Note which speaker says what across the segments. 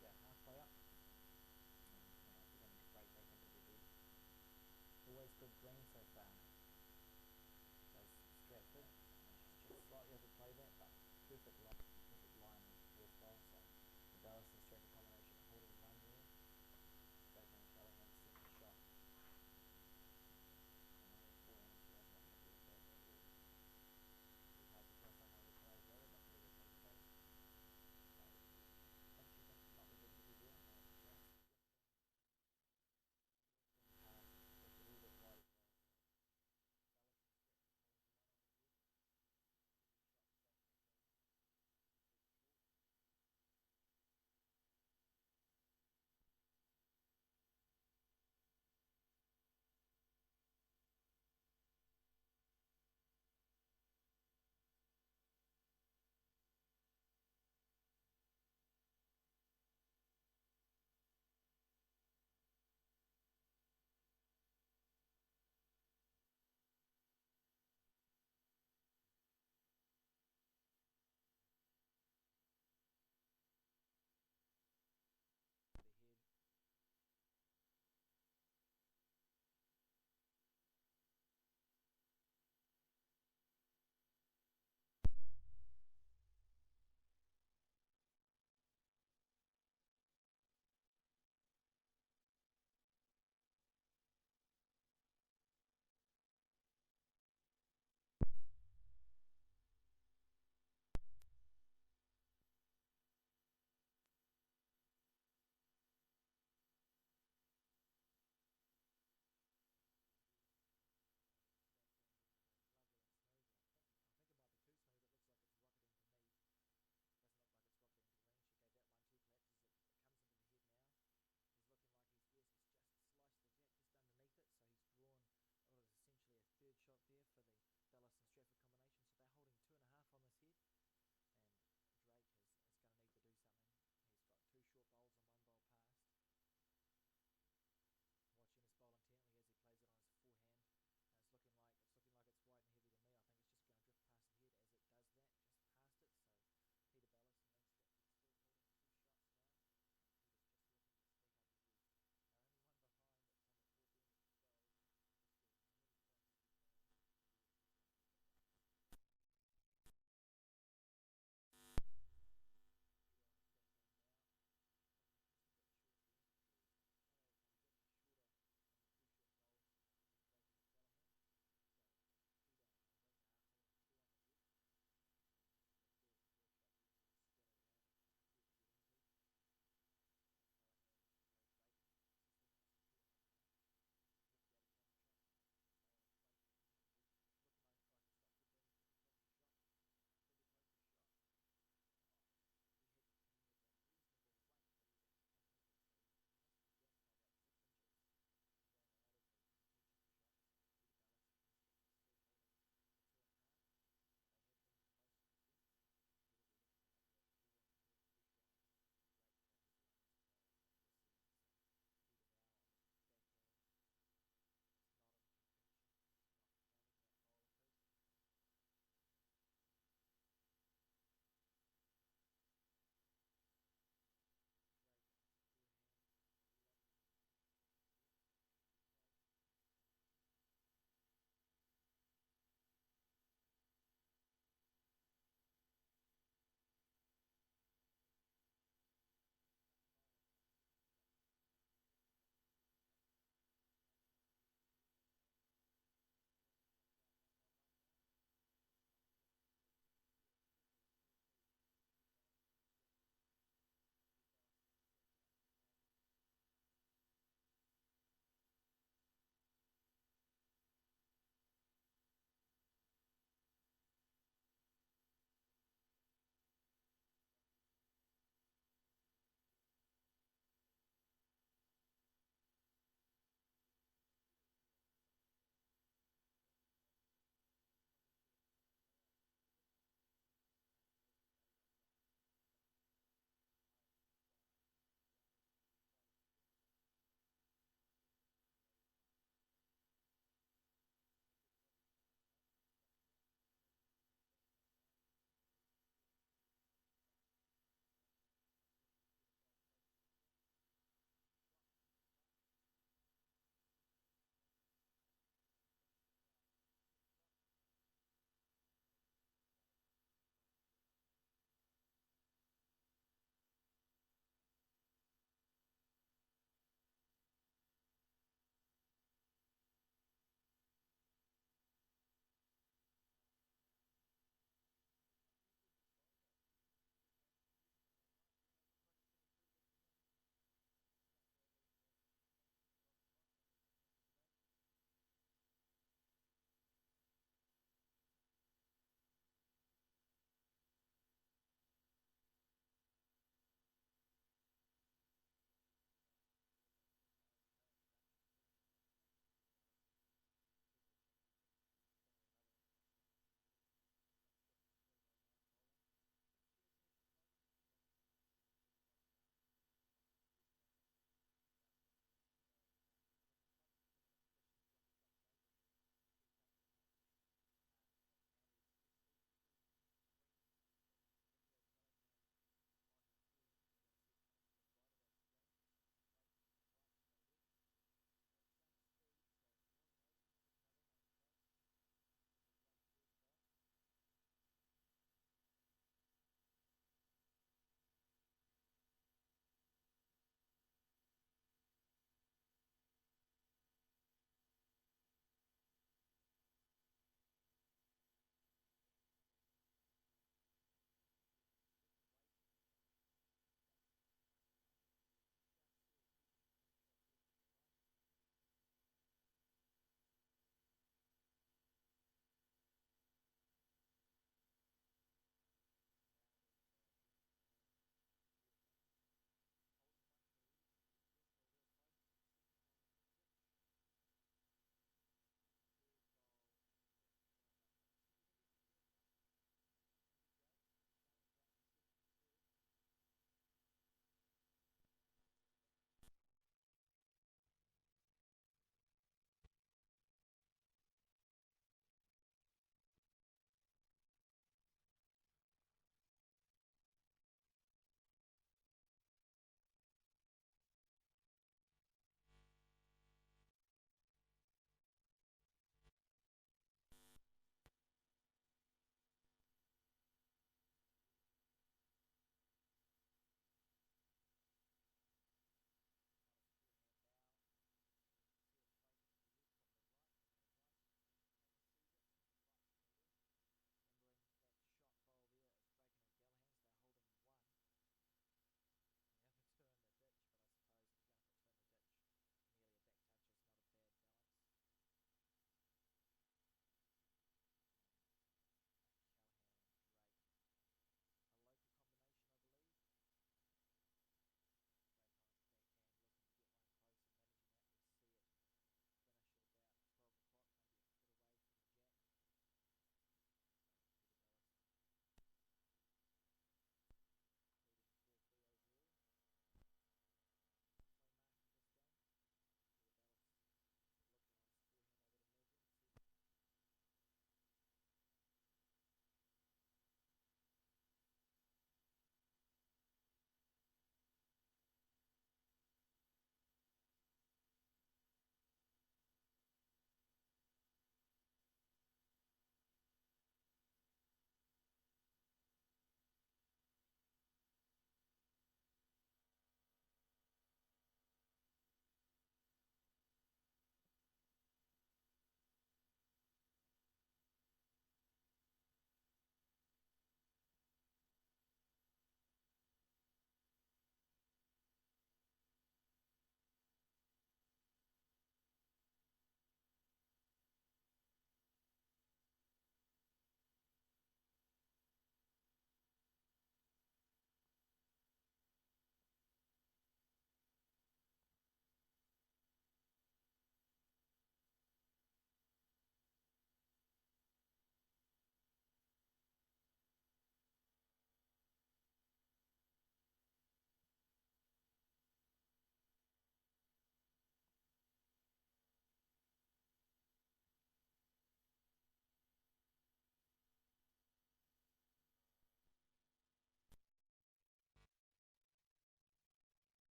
Speaker 1: about halfway up, and beginning to break back into the head. Always good green so far. Goes Stratford, just slightly over playback, but perfect line worth well. So the Dallas and Stratford combination holding run there. Back on Callahan's second shot. And on that forehand, she has not hit with that at all. Be hard to tell someone who plays better, but neither plays close. So I think she thinks she might be good for New Zealand. Now it's just lifting past, just a little bit wide as well. So Dallas and Stratford holding one on the head. Second shot straight for Callahan. Just short.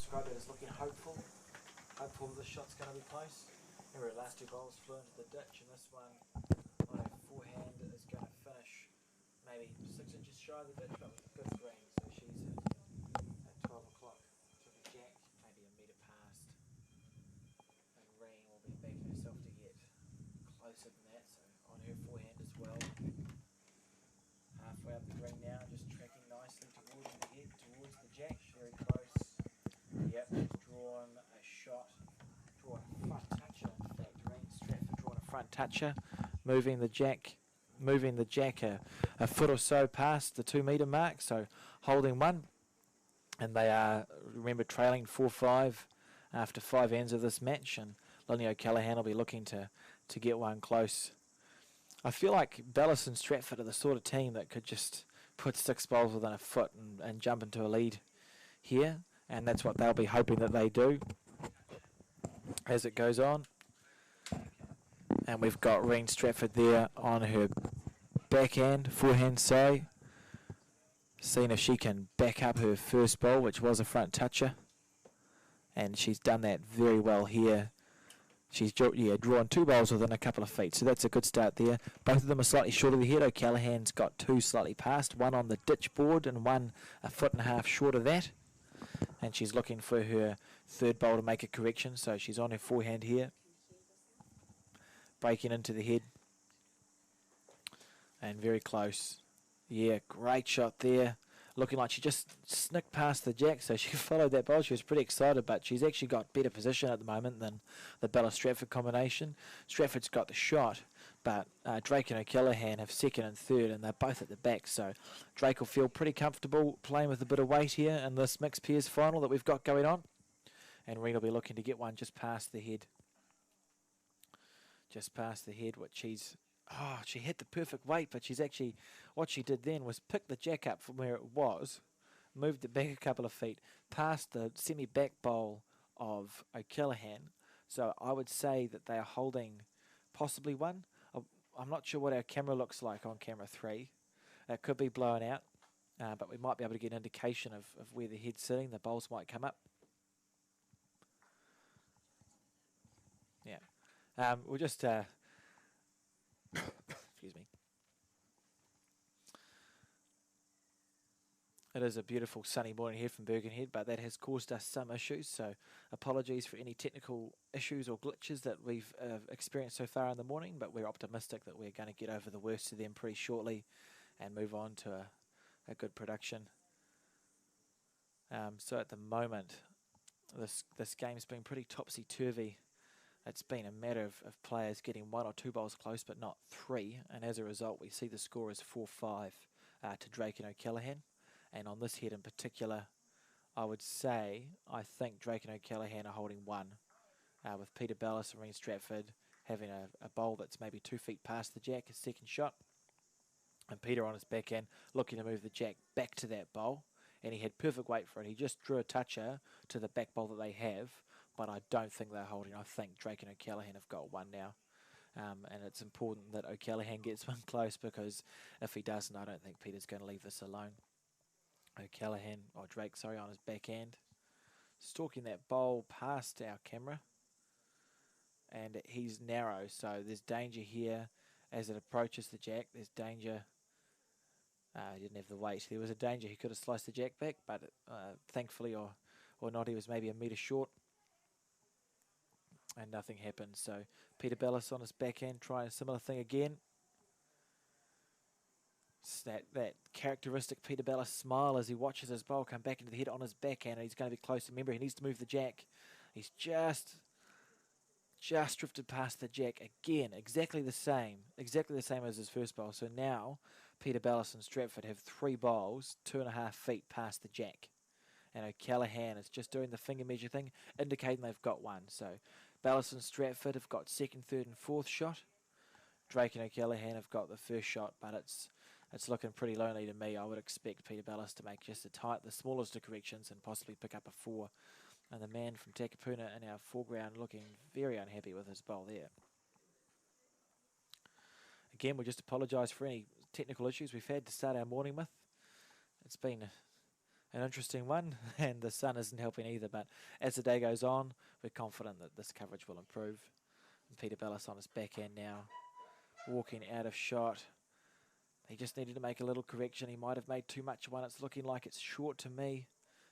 Speaker 1: describe it as looking hopeful. Hopeful that this shot's going to be close. Remember, the last two bowls flew into the ditch, and this one on a forehand is going to finish maybe 6 inches shy of the ditch, but with a good green. So she's at 12 o'clock. Took a jack, maybe a metre past. And Reen will be backing herself to get closer than that, so on her forehand as well. Halfway up the green now, just tracking nicely towards the head, towards the jack. She's very close. Yep, she's drawn a shot, drawn a front toucher. In fact, Reen Stratford drawn a front toucher, moving the jack a foot or so past the 2 metre mark, so holding one. And they are, remember, trailing 4-5 after 5 ends of this match, and Lynley O'Callaghan will be looking to get one close. I feel like Bellis and Stratford are the sort of team that could just put 6 bowls within a foot and jump into a lead here, and that's what they'll be hoping that they do as it goes on. And we've got Reen Stratford there on her backhand, forehand say, seeing if she can back up her first bowl, which was a front toucher, and she's done that very well here. She's drawn 2 bowls within a couple of feet, so that's a good start there. Both of them are slightly short of the head. O'Callaghan's got 2 slightly past, one on the ditch board and one a foot and a half short of that. And she's looking for her third bowl to make a correction, so she's on her forehand here. Breaking into the head. And very close. Yeah, great shot there. Looking like she just snicked past the jack, so she followed that bowl. She was pretty excited, but she's actually got better position at the moment than the Bellis-Stratford combination. Stratford's got the shot, but Drake and O'Callaghan have second and third, and they're both at the back, so Drake will feel pretty comfortable playing with a bit of weight here in this mixed pairs final that we've got going on. And Reen will be looking to get one just past the head. Just past the head, which she hit the perfect weight, but she's actually, what she did then was pick the jack up from where it was, moved it back a couple of feet, past the semi-back bowl of O'Callaghan. So I would say that they are holding possibly one. I'm not sure what our camera looks like on camera 3. It could be blown out, but we might be able to get an indication of where the head's sitting. The bowls might come up. Yeah. We'll just... excuse me. It is a beautiful sunny morning here from Birkenhead, but that has caused us some issues, so apologies for any technical issues or glitches that we've experienced so far in the morning, but we're optimistic that we're going to get over the worst of them pretty shortly and move on to a good production. So at the moment, this game's been pretty topsy-turvy. It's been a matter of players getting 1 or 2 bowls close, but not 3. And as a result, we see the score is 4-5 to Drake and O'Callaghan. And on this head in particular, I would say I think Drake and O'Callaghan are holding 1, with Peter Bellis and Reen Stratford having a bowl that's maybe 2 feet past the jack, his second shot. And Peter on his backhand looking to move the jack back to that bowl. And he had perfect weight for it. He just drew a toucher to the back bowl that they have. But I don't think they're holding. I think Drake and O'Callaghan have got 1 now. And it's important that O'Callaghan gets 1 close, because if he doesn't, I don't think Peter's going to leave this alone. Drake, on his backhand. Stalking that bowl past our camera. And he's narrow, so there's danger here as it approaches the jack. There's danger. He didn't have the weight. There was a danger he could have sliced the jack back, but thankfully or not, he was maybe a metre short. And nothing happened. So Peter Bellis on his backhand trying a similar thing again. It's that characteristic Peter Bellis smile as he watches his bowl come back into the head on his backhand, and he's going to be close. Remember, he needs to move the jack. He's just drifted past the jack again. Exactly the same as his first bowl. So now Peter Bellis and Stratford have 3 bowls 2.5 feet past the jack. And O'Callaghan is just doing the finger measure thing, indicating they've got 1. So Bellis and Stratford have got second, third and fourth shot. Drake and O'Callaghan have got the first shot, but it's looking pretty lonely to me. I would expect Peter Bellis to make just the smallest of corrections and possibly pick up a 4. And the man from Takapuna in our foreground looking very unhappy with his bowl there. Again, we'll just apologise for any technical issues we've had to start our morning with. It's been an interesting one, and the sun isn't helping either. But as the day goes on, we're confident that this coverage will improve. And Peter Bellis on his backhand now, walking out of shot. He just needed to make a little correction. He might have made too much one. It's looking like it's short to me.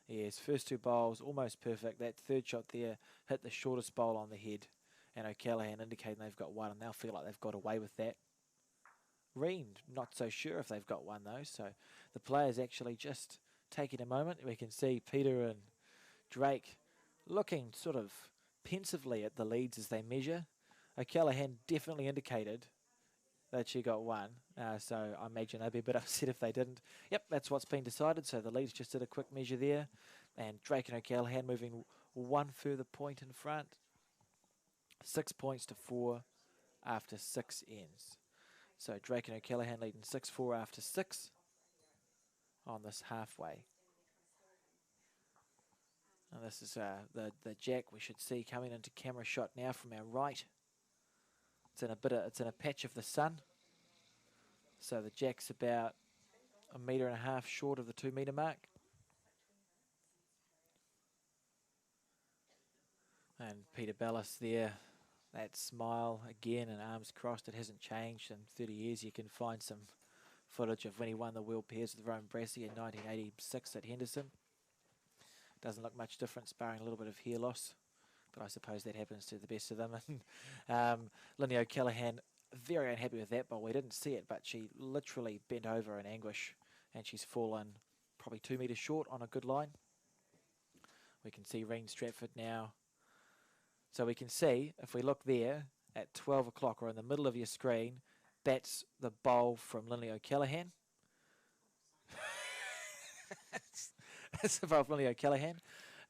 Speaker 1: Yes, first two bowls, almost perfect. That third shot there hit the shortest bowl on the head. And O'Callaghan indicating they've got one, and they'll feel like they've got away with that. Reen, not so sure if they've got one, though. So the players actually just taking a moment. We can see Peter and Drake looking sort of pensively at the leads as they measure. O'Callaghan definitely indicated that she got one. So I imagine they'd be a bit upset if they didn't. Yep, that's what's been decided. So the leads just did a quick measure there. And Drake and O'Callaghan moving one further point in front. 6 points to 4 after 6 ends. So Drake and O'Callaghan leading 6-4 after 6 on this halfway. And this is the jack we should see coming into camera shot now from our right. It's in a patch of the sun. So the jack's about 1.5 meters short of the 2 metre mark. And Peter Bellis there, that smile again and arms crossed. It hasn't changed in 30 years. You can find some footage of when he won the World Pairs with Rowan Brassey in 1986 at Henderson. Doesn't look much different, barring a little bit of hair loss. But I suppose that happens to the best of them. Lindy O'Callaghan, very unhappy with that, but we didn't see it, but she literally bent over in anguish, and she's fallen probably 2 metres short on a good line. We can see Reen Stratford now. So we can see, if we look there, at 12 o'clock, or in the middle of your screen, that's the bowl from Lindy O'Callaghan. That's the bowl from Lindy O'Callaghan.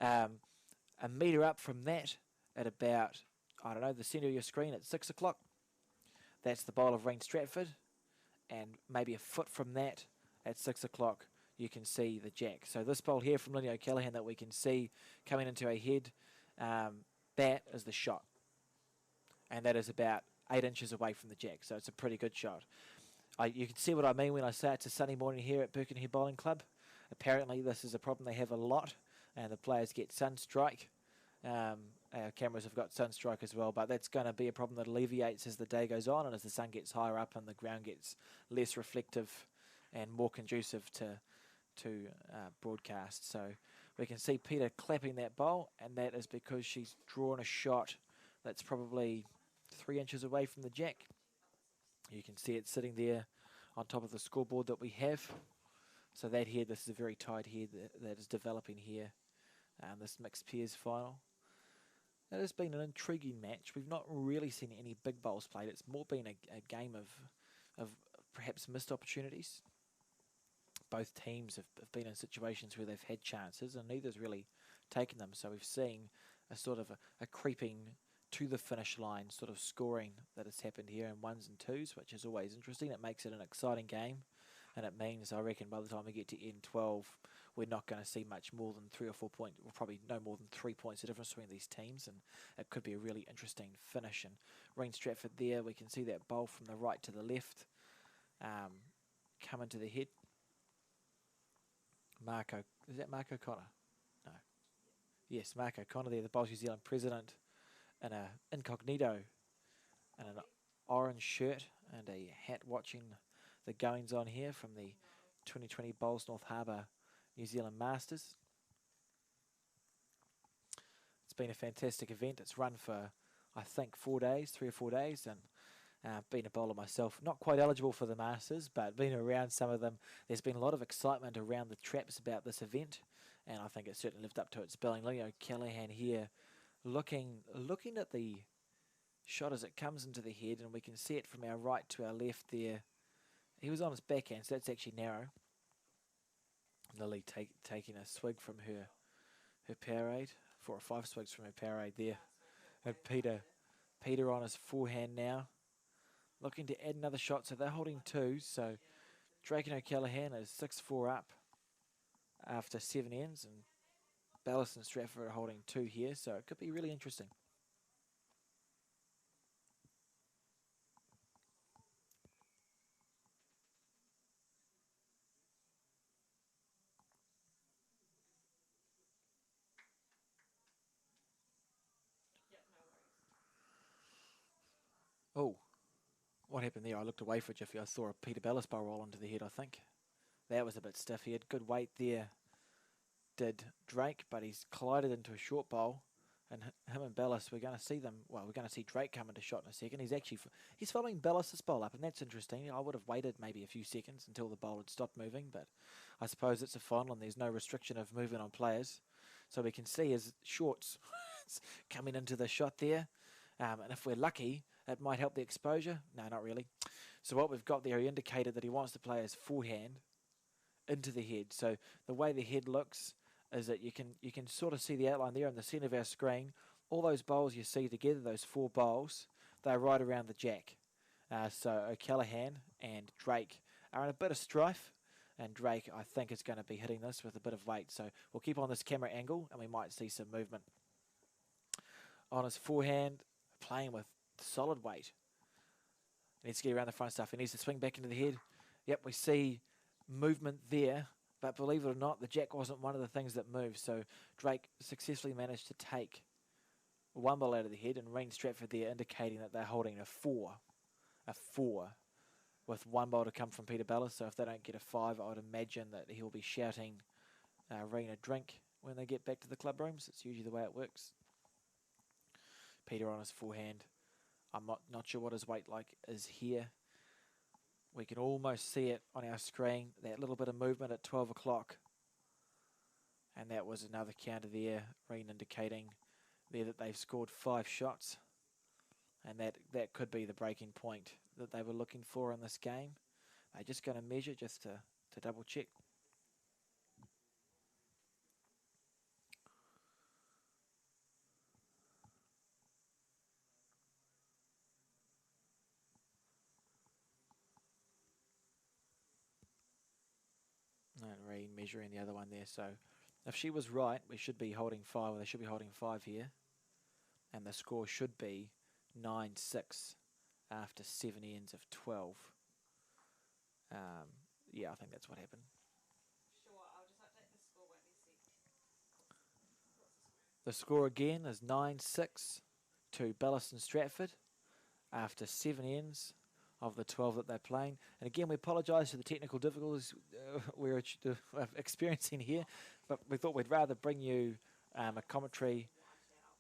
Speaker 1: A metre up from that at about, I don't know, the centre of your screen at 6 o'clock. That's the bowl of Reen Stratford. And maybe a foot from that at 6 o'clock, you can see the jack. So this bowl here from Lindy O'Callaghan that we can see coming into her head, that is the shot. And that is about 8 inches away from the jack. So it's a pretty good shot. You can see what I mean when I say it's a sunny morning here at Birkenhead Bowling Club. Apparently this is a problem they have a lot, and the players get sunstrike. Our cameras have got sunstrike as well, but that's going to be a problem that alleviates as the day goes on and as the sun gets higher up and the ground gets less reflective and more conducive to broadcast. So we can see Peter clapping that bowl, and that is because she's drawn a shot that's probably 3 inches away from the jack. You can see it sitting there on top of the scoreboard that we have. So that here, this is a very tight head that is developing here. This mixed pairs final. It has been an intriguing match. We've not really seen any big bowls played. It's more been a game of perhaps missed opportunities. Both teams have been in situations where they've had chances and neither's really taken them. So we've seen a sort of a creeping to the finish line sort of scoring that has happened here in 1s and 2s, which is always interesting. It makes it an exciting game. And it means, I reckon, by the time we get to end 12, we're not going to see much more than 3 or 4 points, or probably no more than 3 points of difference between these teams, and it could be a really interesting finish. And Reen Stratford there, we can see that bowl from the right to the left come into the head. Is that Mark O'Connor? No. Yes, Mark O'Connor there, the Bowls New Zealand president, in a incognito and an orange shirt and a hat watching the goings on here from the 2020 Bowls North Harbour New Zealand Masters. It's been a fantastic event. It's run for, I think, 3 or 4 days, and being a bowler myself, not quite eligible for the Masters, but being around some of them, there's been a lot of excitement around the traps about this event, and I think it certainly lived up to its billing. Lindy O'Callaghan here looking at the shot as it comes into the head, and we can see it from our right to our left there. He was on his backhand, so that's actually narrow. Lily taking a swig from her Powerade, 4 or 5 swigs from her Powerade there. And Peter on his forehand now, looking to add another shot. So they're holding 2. So Drake and O'Callaghan is 6-4 up after 7 ends, and Bellis and Stratford are holding 2 here. So it could be really interesting. Oh, what happened there? I looked away for a jiffy. I saw a Peter Bellis bowl roll onto the head, I think. That was a bit stiff. He had good weight there, did Drake, but he's collided into a short bowl. And him and Bellis, we're going to see them. Well, we're going to see Drake come into shot in a second. He's following Bellis's bowl up, and that's interesting. I would have waited maybe a few seconds until the bowl had stopped moving, but I suppose it's a final and there's no restriction of movement on players. So we can see his shorts coming into the shot there. And if we're lucky, it might help the exposure. No, not really. So what we've got there, he indicated that he wants to play his forehand into the head. So the way the head looks is that you can sort of see the outline there in the centre of our screen. All those bowls you see together, those 4 bowls, they're right around the jack. So O'Callaghan and Drake are in a bit of strife, and Drake, I think, is going to be hitting this with a bit of weight. So we'll keep on this camera angle, and we might see some movement. On his forehand, playing with solid weight. He needs to get around the front stuff. He needs to swing back into the head. Yep, we see movement there, but believe it or not, the jack wasn't one of the things that moved. So Drake successfully managed to take 1 ball out of the head, and Reen Stratford there indicating that they're holding a 4, with 1 ball to come from Peter Bellis. So if they don't get a 5, I would imagine that he'll be shouting Reen a drink when they get back to the club rooms. It's usually the way it works. Peter on his forehand. I'm not sure what his weight like is here. We can almost see it on our screen, that little bit of movement at 12 o'clock. And that was another counter there, Reen indicating there that they've scored 5 shots. And that could be the breaking point that they were looking for in this game. They're just going to measure just to double check. And Reen measuring the other one there. So if she was right, we should be holding 5, or they should be holding 5 here. And the score should be 9-6 after 7 ends of 12. Yeah, I think that's what happened.
Speaker 2: Sure, I'll just update the score when we see.
Speaker 1: The score again is 9-6 to Bellis and Stratford after 7 ends of the 12 that they're playing. And again, we apologise for the technical difficulties we're experiencing here, but we thought we'd rather bring you a commentary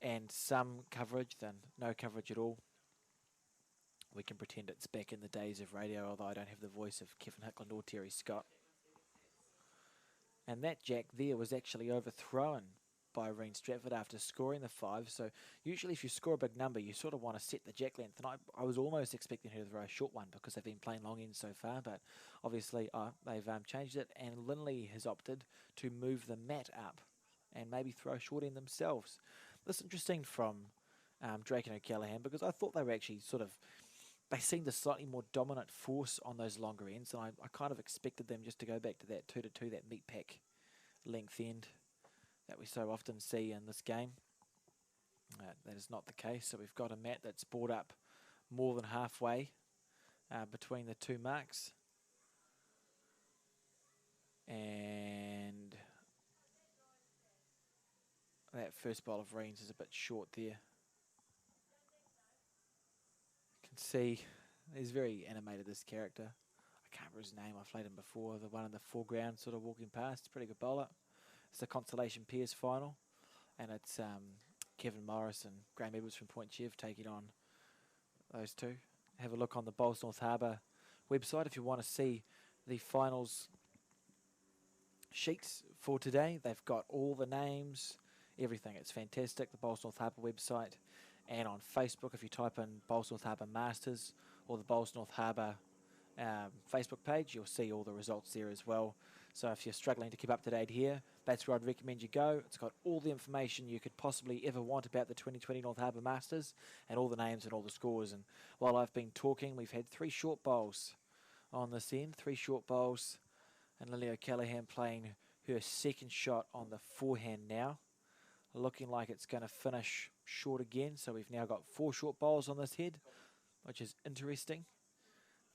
Speaker 1: and some coverage than no coverage at all. We can pretend it's back in the days of radio, although I don't have the voice of Kevin Hickland or Terry Scott. And that jack there was actually overthrown by Reen Stratford after scoring the 5. So usually if you score a big number, you sort of want to set the jack length. And I was almost expecting her to throw a short one because they've been playing long ends so far. But obviously they've changed it. And Linley has opted to move the mat up and maybe throw a short end themselves. This is interesting from Drake and O'Callaghan, because I thought they were actually they seemed a slightly more dominant force on those longer ends, and I kind of expected them just to go back to that 2-2, that meat pack length end that we so often see in this game. That is not the case, so we've got a mat that's brought up more than halfway between the 2 marks. And that first bowl of Reen's is a bit short there. Can see he's very animated, this character. I can't remember his name, I've played him before. The one in the foreground sort of walking past, pretty good bowler. It's the Constellation Peers final, and it's Kevin Morris and Graham Edwards from Point Chev taking on those two. Have a look on the Bowls North Harbour website if you want to see the finals sheets for today. They've got all the names, everything. It's fantastic, the Bowls North Harbour website. And on Facebook, if you type in Bowls North Harbour Masters or the Bowls North Harbour Facebook page, you'll see all the results there as well. So if you're struggling to keep up to date here, that's where I'd recommend you go. It's got all the information you could possibly ever want about the 2020 North Harbour Masters, and all the names and all the scores. And while I've been talking, we've had 3 short bowls on this end, 3 short bowls, and Lily O'Callaghan playing her second shot on the forehand now, looking like it's going to finish short again. So we've now got 4 short bowls on this head, which is interesting.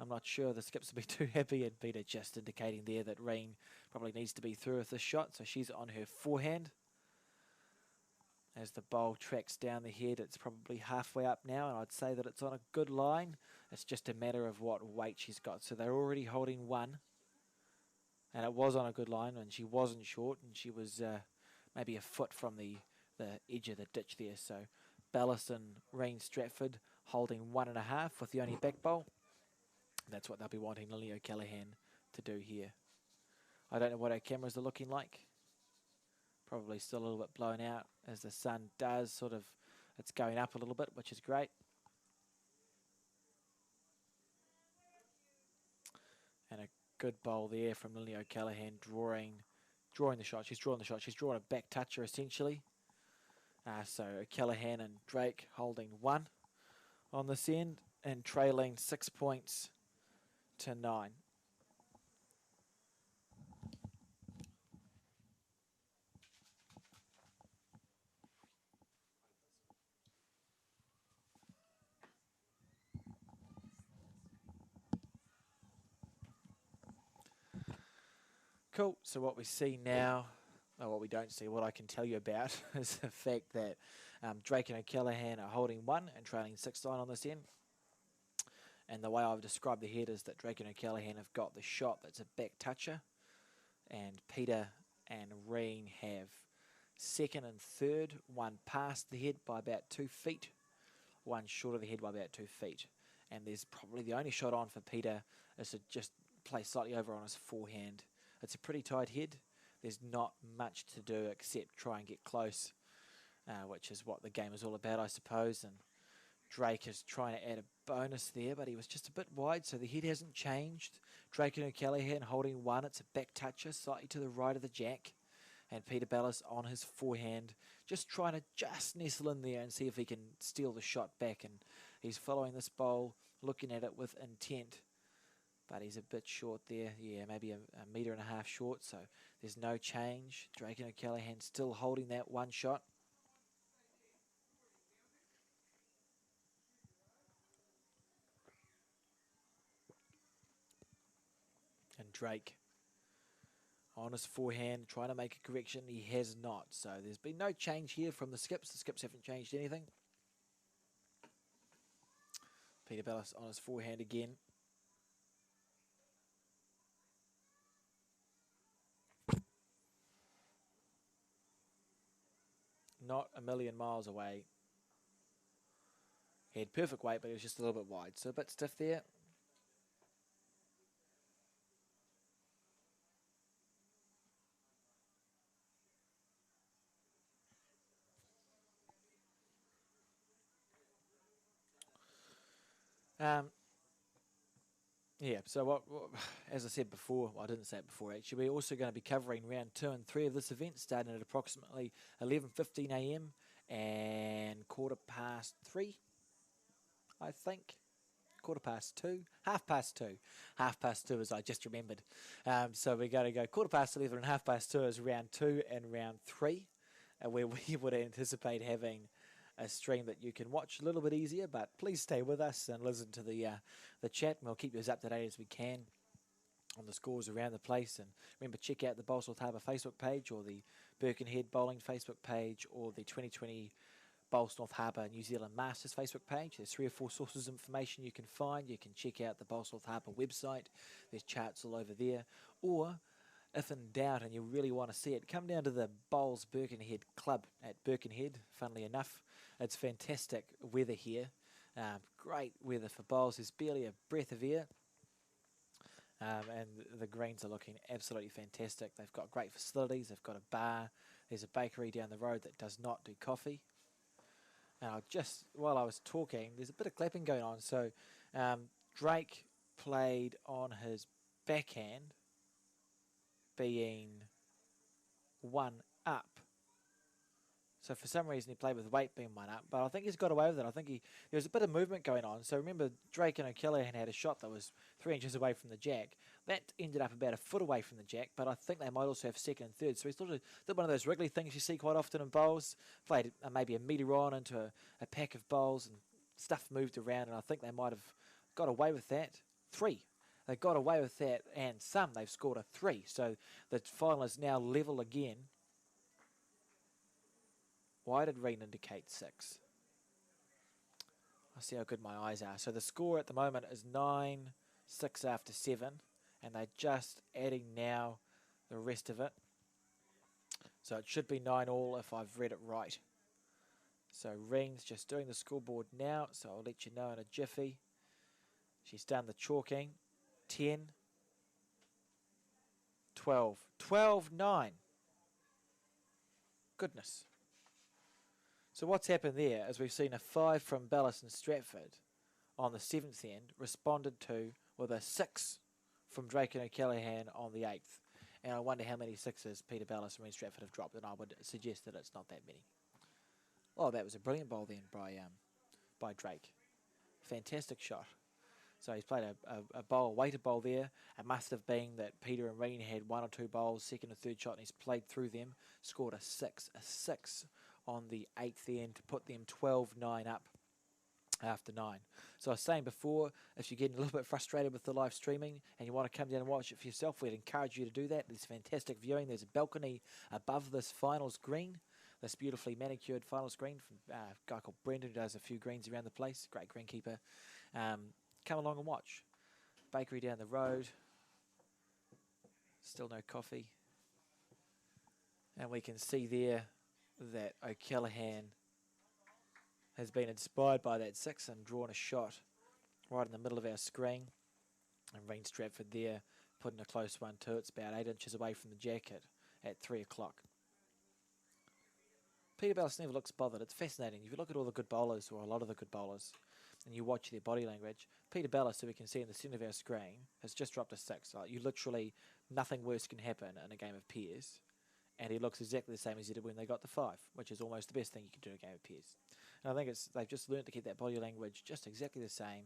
Speaker 1: I'm not sure the skips will be too happy, and Peter just indicating there that Reen probably needs to be through with this shot, so she's on her forehand. As the bowl tracks down the head, it's probably halfway up now, and I'd say that it's on a good line. It's just a matter of what weight she's got. So they're already holding one, and it was on a good line, and she wasn't short, and she was maybe a foot from the edge of the ditch there. So Bellis and Rain Stratford holding 1.5 with the only back bowl. That's what they'll be wanting Lily O'Callaghan to do here. I don't know what our cameras are looking like. Probably still a little bit blown out as the sun does sort of, it's going up a little bit, which is great. And a good bowl there from Lily O'Callaghan drawing the shot. She's drawn the shot. She's drawn a back toucher essentially. So O'Callaghan and Drake holding one on this end and trailing 6 points to 9. Cool. So what we see now, or what we don't see, what I can tell you about is the fact that Drake and O'Callaghan are holding one and trailing 6-9 on this end. And the way I've described the head is that Drake and O'Callaghan have got the shot that's a back toucher, and Peter and Reen have second and third, one past the head by about 2 feet, one short of the head by about 2 feet. And there's probably the only shot on for Peter is to just play slightly over on his forehand. It's a pretty tight head. There's not much to do except try and get close, which is what the game is all about, I suppose. And Drake is trying to add a bonus there, but he was just a bit wide, so the head hasn't changed. Drake and O'Callaghan holding one. It's a back toucher, slightly to the right of the jack. And Peter Bellis on his forehand, just trying to just nestle in there and see if he can steal the shot back. And he's following this bowl, looking at it with intent. But he's a bit short there. Yeah, maybe a metre and a half short, so there's no change. Drake and O'Callaghan still holding that one shot. And Drake on his forehand, trying to make a correction. He has not. So there's been no change here from the skips. The skips haven't changed anything. Peter Bellis on his forehand again. Not a million miles away. He had perfect weight, but he was just a little bit wide. So a bit stiff there. Yeah, so what, as I said before, well, I didn't say it before actually, we're also going to be covering round 2 and 3 of this event, starting at approximately 11:15 a.m. and 3:15, I think. 2:15, half past 2. Half past 2 as I just remembered. So we're going to go 11:15 and 2:30 is round 2 and round 3, where we would anticipate having a stream that you can watch a little bit easier, but please stay with us and listen to the chat, and we'll keep you as up to date as we can on the scores around the place. And remember, check out the Bosworth Harbour Facebook page, or the Birkenhead Bowling Facebook page, or the 2020 Bosworth Harbour New Zealand Masters Facebook page. There's 3 or 4 sources of information you can find. You can check out the Bosworth Harbour website. There's charts all over there. Or if in doubt and you really want to see it, come down to the Bowls Birkenhead Club at Birkenhead. Funnily enough, it's fantastic weather here. Great weather for bowls. There's barely a breath of air. And the greens are looking absolutely fantastic. They've got great facilities. They've got a bar. There's a bakery down the road that does not do coffee. Now, just while I was talking, there's a bit of clapping going on. So Drake played on his backhand, being 1 up. So for some reason he played with weight being 1 up, but I think he's got away with it. I think there was a bit of movement going on. So remember, Drake and O'Callaghan had a shot that was 3 inches away from the jack. That ended up about a foot away from the jack, but I think they might also have second and third. So he's sort of did one of those wriggly things you see quite often in bowls. Played maybe a metre on into a pack of bowls, and stuff moved around, and I think they might have got away with that. 3. They got away with that, and they've scored a 3. So the final is now level again. Why did Reen indicate 6? I'll see how good my eyes are. So the score at the moment is 9-6 after 7, and they're just adding now the rest of it. So it should be 9-all if I've read it right. So Reen's just doing the scoreboard now, so I'll let you know in a jiffy. She's done the chalking. 10, 12, 12-9. Goodness. So what's happened there is we've seen a 5 from Bellis and Stratford on the 7th end, responded to with a 6 from Drake and O'Callaghan on the 8th. And I wonder how many 6s Peter Bellis and Reed Stratford have dropped, and I would suggest that it's not that many. Oh, that was a brilliant bowl then by Drake. Fantastic shot. So he's played a bowl, weighted bowl there. It must have been that Peter and Reen had 1 or 2 bowls, second or third shot, and he's played through them, scored a 6 on the 8th end to put them 12-9 up after 9. So I was saying before, if you're getting a little bit frustrated with the live streaming and you want to come down and watch it for yourself, we'd encourage you to do that. There's fantastic viewing. There's a balcony above this finals green, this beautifully manicured finals green from a guy called Brendan who does a few greens around the place, great greenkeeper. Come along and watch. Bakery down the road. Still no coffee. And we can see there that O'Callaghan has been inspired by that 6 and drawn a shot right in the middle of our screen. And Reen Stratford there putting a close one too. It's about 8 inches away from the jacket at 3 o'clock. Peter Bellis never looks bothered. It's fascinating. If you look at all the good bowlers, or a lot of the good bowlers, and you watch their body language, Peter Bellis, who we can see in the centre of our screen, has just dropped a 6. Like, you literally, nothing worse can happen in a game of pairs. And he looks exactly the same as he did when they got the 5, which is almost the best thing you can do in a game of pairs. And I think they've just learned to keep that body language just exactly the same.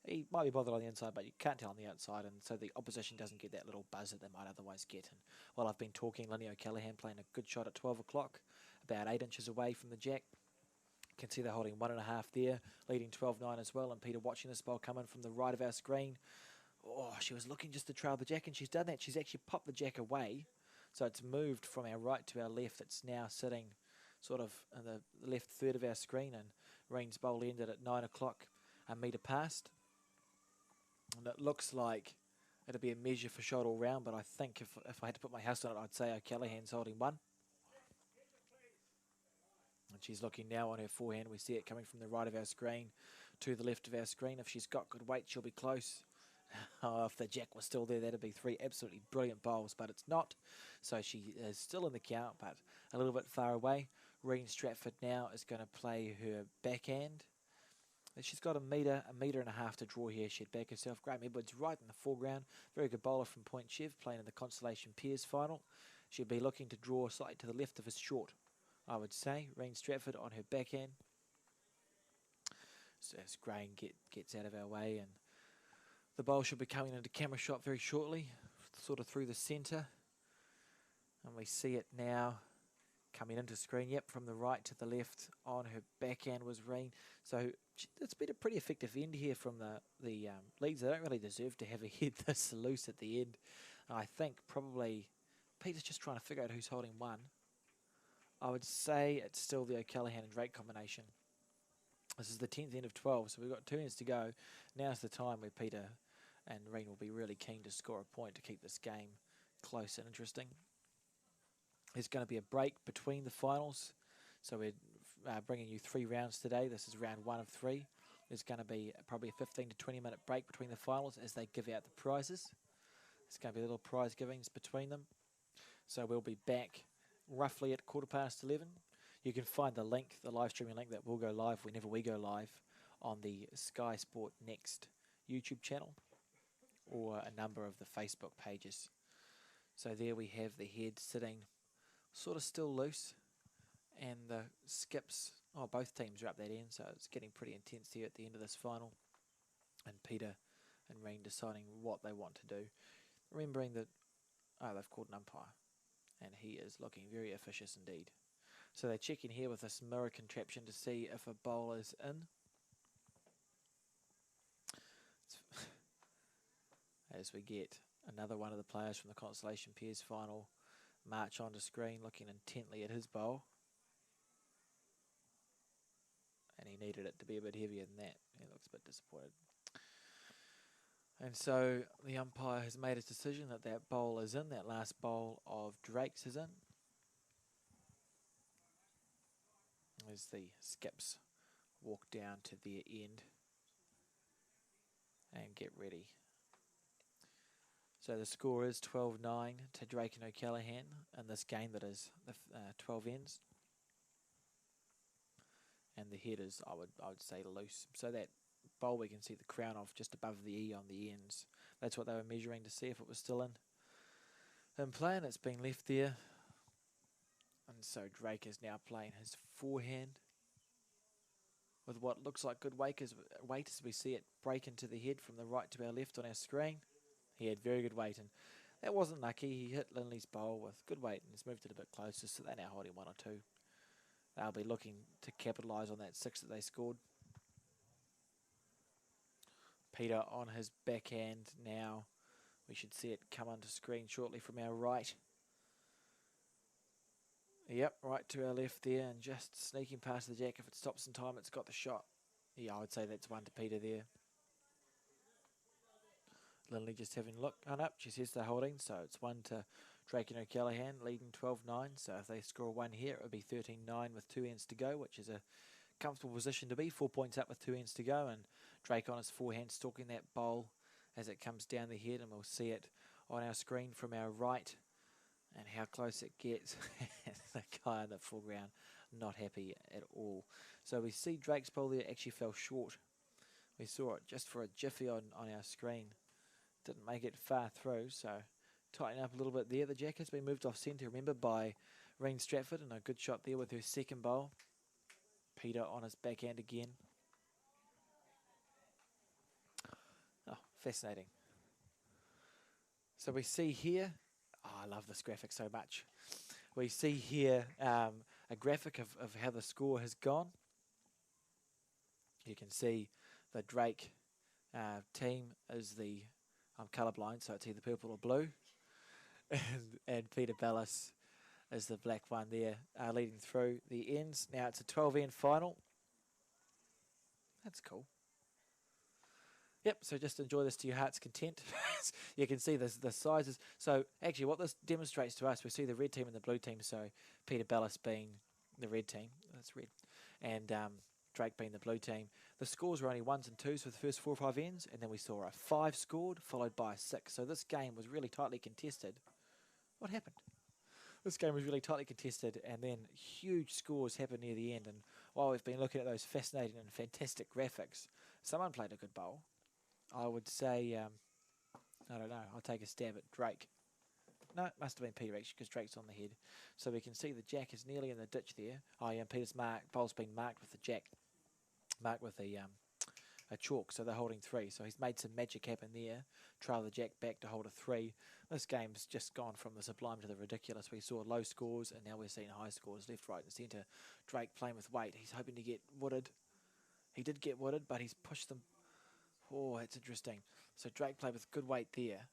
Speaker 1: He might be bothered on the inside, but you can't tell on the outside, and so the opposition doesn't get that little buzz that they might otherwise get. And while I've been talking, Linny O'Callaghan playing a good shot at 12 o'clock, about 8 inches away from the jack. You can see they're holding 1.5 there, leading 12-9 as well. And Peter watching this ball come in from the right of our screen. Oh, she was looking just to trail the jack, and she's done that. She's actually popped the jack away. So it's moved from our right to our left. It's now sitting sort of in the left third of our screen, and Reen's bowl ended at 9 o'clock, a metre past. And it looks like it'll be a measure for shot all round, but I think if I had to put my house on it, I'd say O'Callaghan's holding 1. And she's looking now on her forehand. We see it coming from the right of our screen to the left of our screen. If she's got good weight, she'll be close. Oh, if the jack was still there, that'd be 3 absolutely brilliant bowls, but it's not. So she is still in the count, but a little bit far away. Reen Stratford now is going to play her backhand. She's got a metre and a half to draw here. She'd back herself. Graham Edwards right in the foreground. Very good bowler from Point Chev, playing in the Constellation Pairs final. She'll be looking to draw slightly to the left of his short, I would say. Reen Stratford on her backhand. So as Graham gets out of our way, and the bowl should be coming into camera shot very shortly, sort of through the centre. And we see it now coming into screen. Yep, from the right to the left on her backhand was Reen. So it's been a pretty effective end here from the leads. They don't really deserve to have a head this loose at the end. I think probably Peter's just trying to figure out who's holding 1. I would say it's still the O'Callaghan and Drake combination. This is the 10th end of 12, so we've got 2 ends to go. Now's the time where Peter and Reen will be really keen to score a point to keep this game close and interesting. There's going to be a break between the finals, so we're bringing you 3 rounds today. This is round 1 of 3. There's going to be probably a 15 to 20 minute break between the finals as they give out the prizes. There's going to be little prize givings between them. So we'll be back roughly at 11:15. You can find the link, the live streaming link that will go live whenever we go live on the Sky Sport Next YouTube channel or a number of the Facebook pages. So there we have the head sitting sort of still loose, and the skips, both teams are up that end, so it's getting pretty intense here at the end of this final. And Peter and Reen deciding what they want to do. Remembering that, they've called an umpire, and he is looking very officious indeed. So they check in here with this mirror contraption to see if a bowl is in. As we get another one of the players from the Constellation Pairs final march onto screen, looking intently at his bowl. and he needed it to be a bit heavier than that. He looks a bit disappointed. And so the umpire has made his decision that that bowl is in, that last bowl of Drake's is in. As the skips walk down to their end and get ready. So the score is 12-9 to Drake and O'Callaghan in this game that is the 12 ends. And the head is, I would say, loose. So that bowl we can see the crown of just above the E on the ends. That's what they were measuring to see if it was still in play, and it's been left there. And so Drake is now playing his forehand with what looks like good weight as we see it break into the head from the right to our left on our screen. He had very good weight, and that wasn't lucky. He hit Lindley's bowl with good weight and has moved it a bit closer, so they're now holding 1 or 2. They'll be looking to capitalise on that 6 that they scored. Peter on his backhand now. We should see it come onto screen shortly from our right. Yep, right to our left there, and just sneaking past the jack. If it stops in time, it's got the shot. Yeah, I would say that's 1 to Peter there. Lindley just having a look. Oh, no, she says they're holding, so it's 1 to Drake and O'Callaghan, leading 12-9. So if they score 1 here, it would be 13-9 with 2 ends to go, which is a comfortable position to be. 4 points up with 2 ends to go, and Drake on his forehand stalking that bowl as it comes down the head, and we'll see it on our screen from our right and how close it gets. The guy in the foreground not happy at all. So we see Drake's bowl there actually fell short. We saw it just for a jiffy on our screen. Didn't make it far through, so tighten up a little bit there. The jack has been moved off centre, remember, by Reen Stratford, and a good shot there with her second bowl. Peter on his backhand again. Oh, fascinating. So we see here, I love this graphic so much. We see here a graphic of how the score has gone. You can see the Drake team is the, I'm colourblind, so it's either purple or blue. and Peter Bellis is the black one there, leading through the ends. Now it's a 12-end final. That's cool. Yep, so just enjoy this to your heart's content. You can see the sizes. So actually what this demonstrates to us, we see the red team and the blue team, so Peter Bellis being the red team, that's red, and Drake being the blue team. The scores were only 1s and 2s for the first 4 or 5 ends, and then we saw a 5 scored, followed by a 6. So this game was really tightly contested. What happened? This game was really tightly contested, and then huge scores happened near the end. And while we've been looking at those fascinating and fantastic graphics, someone played a good bowl. I would say, I don't know, I'll take a stab at Drake. No, it must have been Peter actually, because Drake's on the head. So we can see the jack is nearly in the ditch there. Oh yeah, Peter's bowl's been marked with the jack, marked with a chalk, so they're holding 3. So he's made some magic happen there, trail the jack back to hold a 3. This game's just gone from the sublime to the ridiculous. We saw low scores, and now we're seeing high scores, left, right, and centre. Drake playing with weight. He's hoping to get wooded. He did get wooded, but he's pushed them. Oh, that's interesting. So Drake played with good weight there.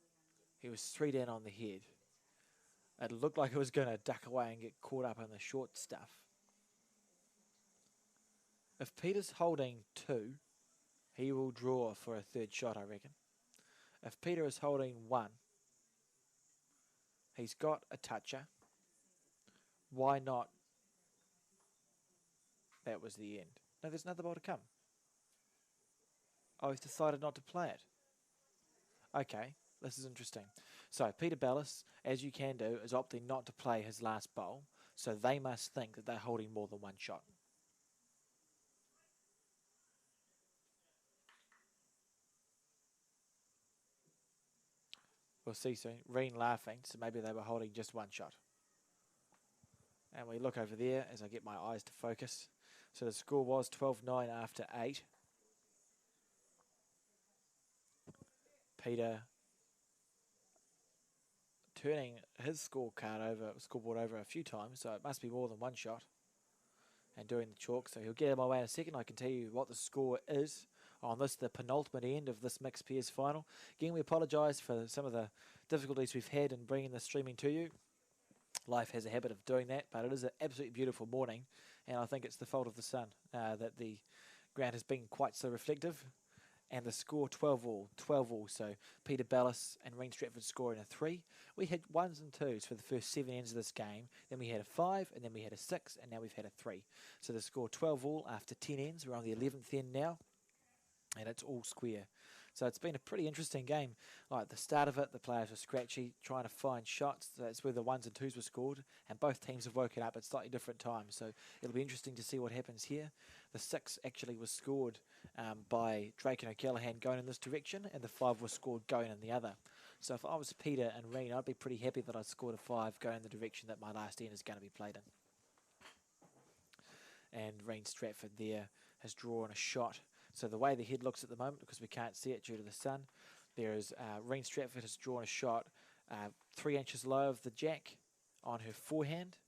Speaker 1: He was 3 down on the head. It looked like it was going to duck away and get caught up in the short stuff. If Peter's holding 2, he will draw for a 3rd shot, I reckon. If Peter is holding 1, he's got a toucher. Why not? That was the end. No, there's another ball to come. Oh, he's decided not to play it. Okay, this is interesting. So Peter Bellis, as you can do, is opting not to play his last bowl, so they must think that they're holding more than 1 shot. We'll see soon. Reen laughing, so maybe they were holding just 1 shot. And we look over there as I get my eyes to focus. So the score was 12-9 after 8. Peter turning his scoreboard over a few times, so it must be more than 1 shot. And doing the chalk, so he'll get my way in a second. I can tell you what the score is on this, the penultimate end of this mixed pairs final. Again, we apologise for some of the difficulties we've had in bringing the streaming to you. Life has a habit of doing that, but it is an absolutely beautiful morning, and I think it's the fault of the sun that the ground has been quite so reflective. And the score 12 all, 12 all. So Peter Bellis and Reen Stratford scoring a 3. We had 1s and 2s for the first 7 ends of this game. Then we had a 5, and then we had a 6, and now we've had a 3. So the score 12 all after 10 ends. We're on the 11th end now, and it's all square. So it's been a pretty interesting game. Like the start of it, the players were scratchy, trying to find shots. That's where the 1s and 2s were scored, and both teams have woken up at slightly different times. So it'll be interesting to see what happens here. The 6 actually was scored by Drake and O'Callaghan going in this direction, and the 5 was scored going in the other. So if I was Peter and Reen, I'd be pretty happy that I scored a 5 going in the direction that my last end is going to be played in. And Reen Stratford there has drawn a shot. So the way the head looks at the moment, because we can't see it due to the sun, there is Reen Stratford has drawn a shot 3 inches low of the jack on her forehand.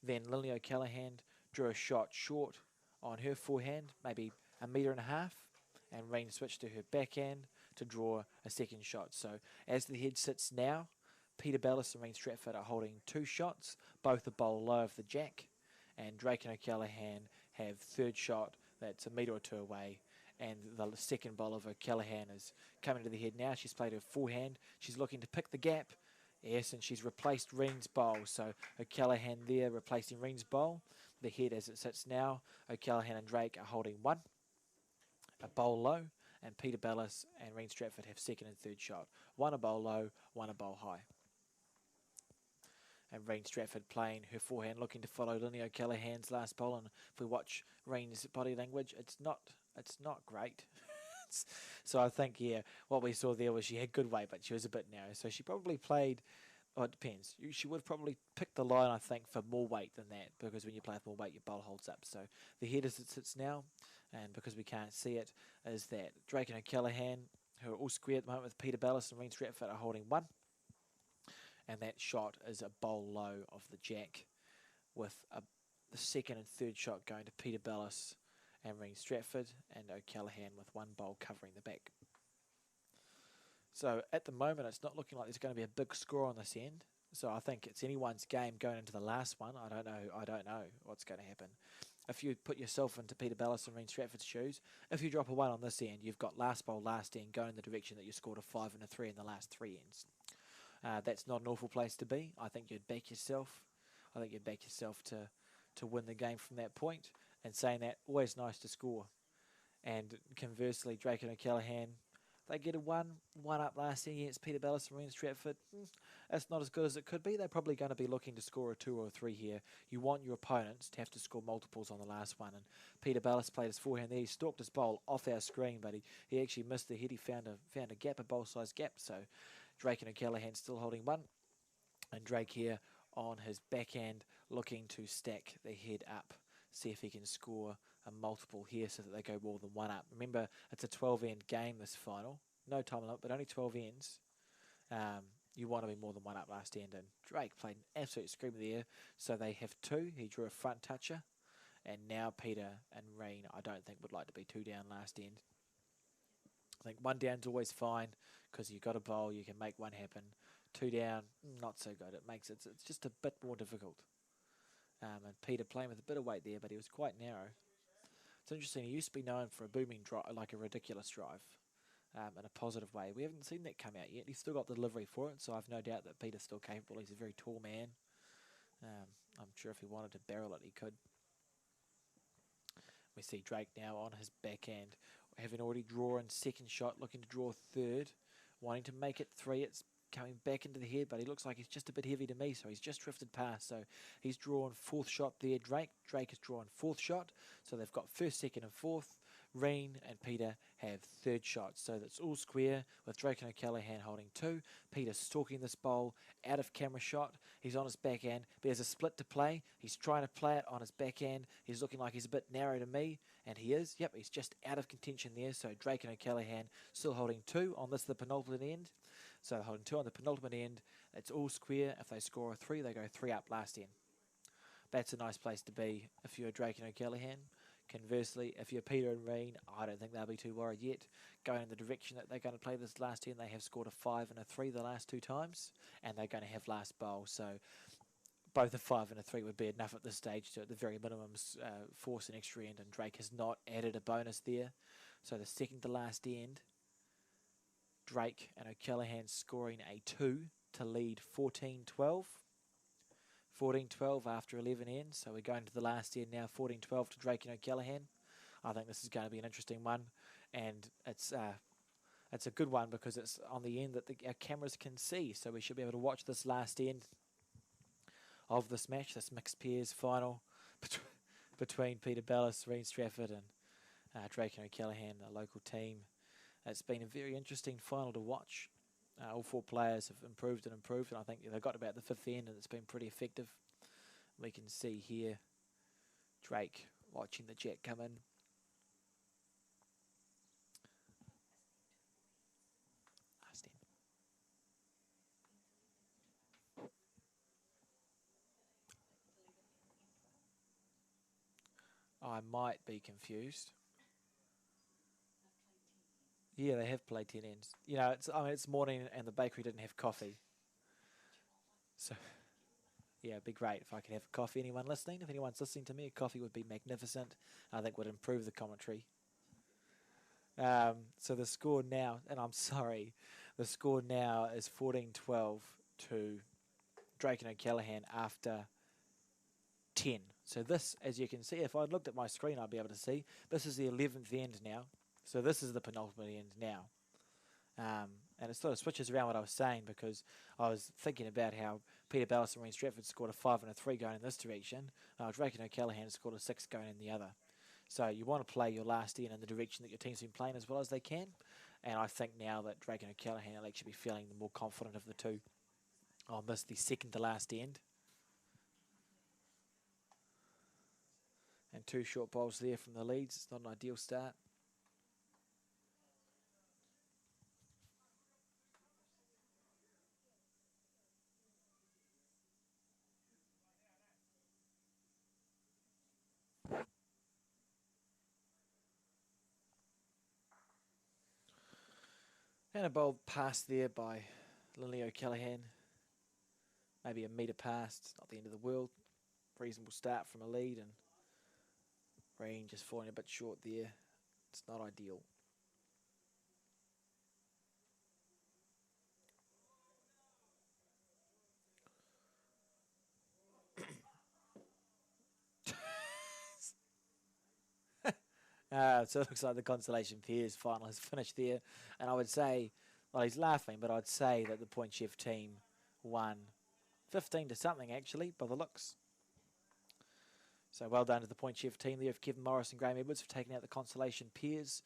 Speaker 1: Then Lily O'Callaghan drew a shot short on her forehand, maybe 1.5 meters, and Reen switched to her backhand to draw a second shot. So as the head sits now, Peter Bellis and Reen Stratford are holding 2 shots, both a bowl low of the jack, and Drake and O'Callaghan have third shot that's 1 metre or 2 away, and the second bowl of O'Callaghan is coming to the head now. She's played her forehand. She's looking to pick the gap. Yes, and she's replaced Reen's bowl. So O'Callaghan there replacing Reen's bowl. The head as it sits now, O'Callaghan and Drake are holding 1, a bowl low, and Peter Bellis and Reen Stratford have second and third shot. 1 a bowl low, 1 a bowl high. And Reen Stratford playing her forehand, looking to follow Lily O'Callaghan's last bowl. And if we watch Reen's body language, it's not great. So I think, yeah, what we saw there was she had good weight, but she was a bit narrow. So she probably played, oh, it depends. She would have probably picked the line, I think, for more weight than that, because when you play with more weight, your bowl holds up. So the head as it sits now, and because we can't see it, is that Drake and O'Callaghan, who are all square at the moment with Peter Bellis and Reen Stratford, are holding 1. And that shot is a bowl low of the jack, with the second and third shot going to Peter Bellis and Reen Stratford, and O'Callaghan with 1 bowl covering the back. So at the moment, it's not looking like there's going to be a big score on this end. So I think it's anyone's game going into the last one. I don't know what's going to happen. If you put yourself into Peter Bellis and Reen Stratford's shoes, if you drop a 1 on this end, you've got last bowl, last end going in the direction that you scored a 5 and a 3 in the last 3 ends. That's not an awful place to be. I think you'd back yourself. I think you'd back yourself to win the game from that point. And saying that, always nice to score. And conversely, Drake and O'Callaghan, they get a 1 up last year against Peter Bellis and Reen Stratford. That's not as good as it could be. They're probably going to be looking to score a 2 or a 3 here. You want your opponents to have to score multiples on the last one. And Peter Bellis played his forehand there. He stalked his bowl off our screen, but he actually missed the head. He found a gap, a bowl-sized gap. So Drake and O'Callaghan still holding 1. And Drake here on his backhand looking to stack the head up. See if he can score a multiple here so that they go more than 1 up. Remember, it's a 12-end game, this final. No time limit, but only 12 ends. You want to be more than 1 up last end. And Drake played an absolute screamer there. So they have 2. He drew a front toucher. And now Peter and Reen, I don't think, would like to be 2 down last end. I think 1 down's always fine because you've got a bowl, you can make 1 happen. 2 down, not so good. It's just a bit more difficult. And Peter playing with a bit of weight there, but he was quite narrow. It's interesting. He used to be known for a booming drive, like a ridiculous drive, in a positive way. We haven't seen that come out yet. He's still got the delivery for it, so I've no doubt that Peter's still capable. He's a very tall man. I'm sure if he wanted to barrel it, he could. We see Drake now on his backhand, having already drawn second shot, looking to draw third, wanting to make it 3. It's coming back into the head, but he looks like he's just a bit heavy to me, so he's just drifted past. So he's drawn 4th shot there. Drake has drawn 4th shot, so they've got 1st, 2nd and 4th. Reen and Peter have 3rd shots, so that's all square with Drake and O'Callaghan holding 2. Peter's stalking this bowl out of camera shot. He's on his backhand, but there's a split to play. He's trying to play it on his backhand. He's looking like he's a bit narrow to me, and he is. Yep, he's just out of contention there, so Drake and O'Callaghan still holding 2 on this, the penultimate end. So they're holding 2 on the penultimate end. It's all square. If they score a 3, they go 3 up last end. That's a nice place to be if you're Drake and O'Callaghan. Conversely, if you're Peter and Reen, I don't think they'll be too worried yet. Going in the direction that they're going to play this last end, they have scored a 5 and a 3 the last 2 times, and they're going to have last bowl. So both a 5 and a 3 would be enough at this stage to, at the very minimum, force an extra end, and Drake has not added a bonus there. So the second to last end, Drake and O'Callaghan scoring a 2 to lead 14-12. 14-12 after 11 ends, so we're going to the last end now, 14-12 to Drake and O'Callaghan. I think this is going to be an interesting one, and it's a good one because it's on the end that our cameras can see, so we should be able to watch this last end of this match, this mixed pairs final between Peter Bellis, Serene Strafford, and Drake and O'Callaghan, a local team. It's been a very interesting final to watch. All four players have improved and improved, and I think they've got about the fifth end, and it's been pretty effective. We can see here Drake watching the jack come in. Last end. I might be confused. Yeah, they have played 10 ends. You know, it's morning and the bakery didn't have coffee. So, yeah, it'd be great if I could have a coffee. Anyone listening? If anyone's listening to me, a coffee would be magnificent. I think would improve the commentary. So the score now, and I'm sorry, the score now is 14-12 to Drake and O'Callaghan after 10. So this, as you can see, if I'd looked at my screen, I'd be able to see, this is the 11th end now. So this is the penultimate end now. And it sort of switches around what I was saying because I was thinking about how Peter Ballas and Marine Stratford scored a 5 and a 3 going in this direction. Drake and O'Callaghan scored a 6 going in the other. So you want to play your last end in the direction that your team's been playing as well as they can. And I think now that Drake and O'Callaghan will actually be feeling the more confident of the two on this, the second to last end. And 2 short bowls there from the leads. It's not an ideal start. And a bold pass there by Lily O'Callaghan. Maybe a metre past. It's not the end of the world. Reasonable start from a lead, and Green just falling a bit short there. It's not ideal. So it looks like the consolation pairs final has finished there. And I would say, well, he's laughing, but I'd say that the Point Chef team won 15 to something, actually, by the looks. So well done to the Point Chef team there of Kevin Morris and Graham Edwards for taking out the consolation pairs.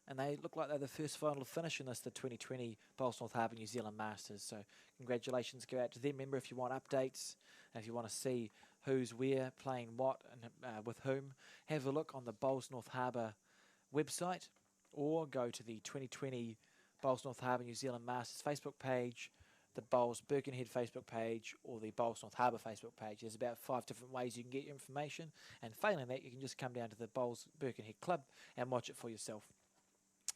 Speaker 1: And they look like they're the first final to finish in this, the 2020 Bowls North Harbour New Zealand Masters. So congratulations go out to them. Remember, if you want updates and if you want to see who's where, playing what, and with whom, have a look on the Bowls North Harbour website or go to the 2020 Bowls North Harbour New Zealand Masters Facebook page, the Bowls Birkenhead Facebook page, or the Bowls North Harbour Facebook page. There's about 5 different ways you can get your information, and failing that, you can just come down to the Bowls Birkenhead Club and watch it for yourself.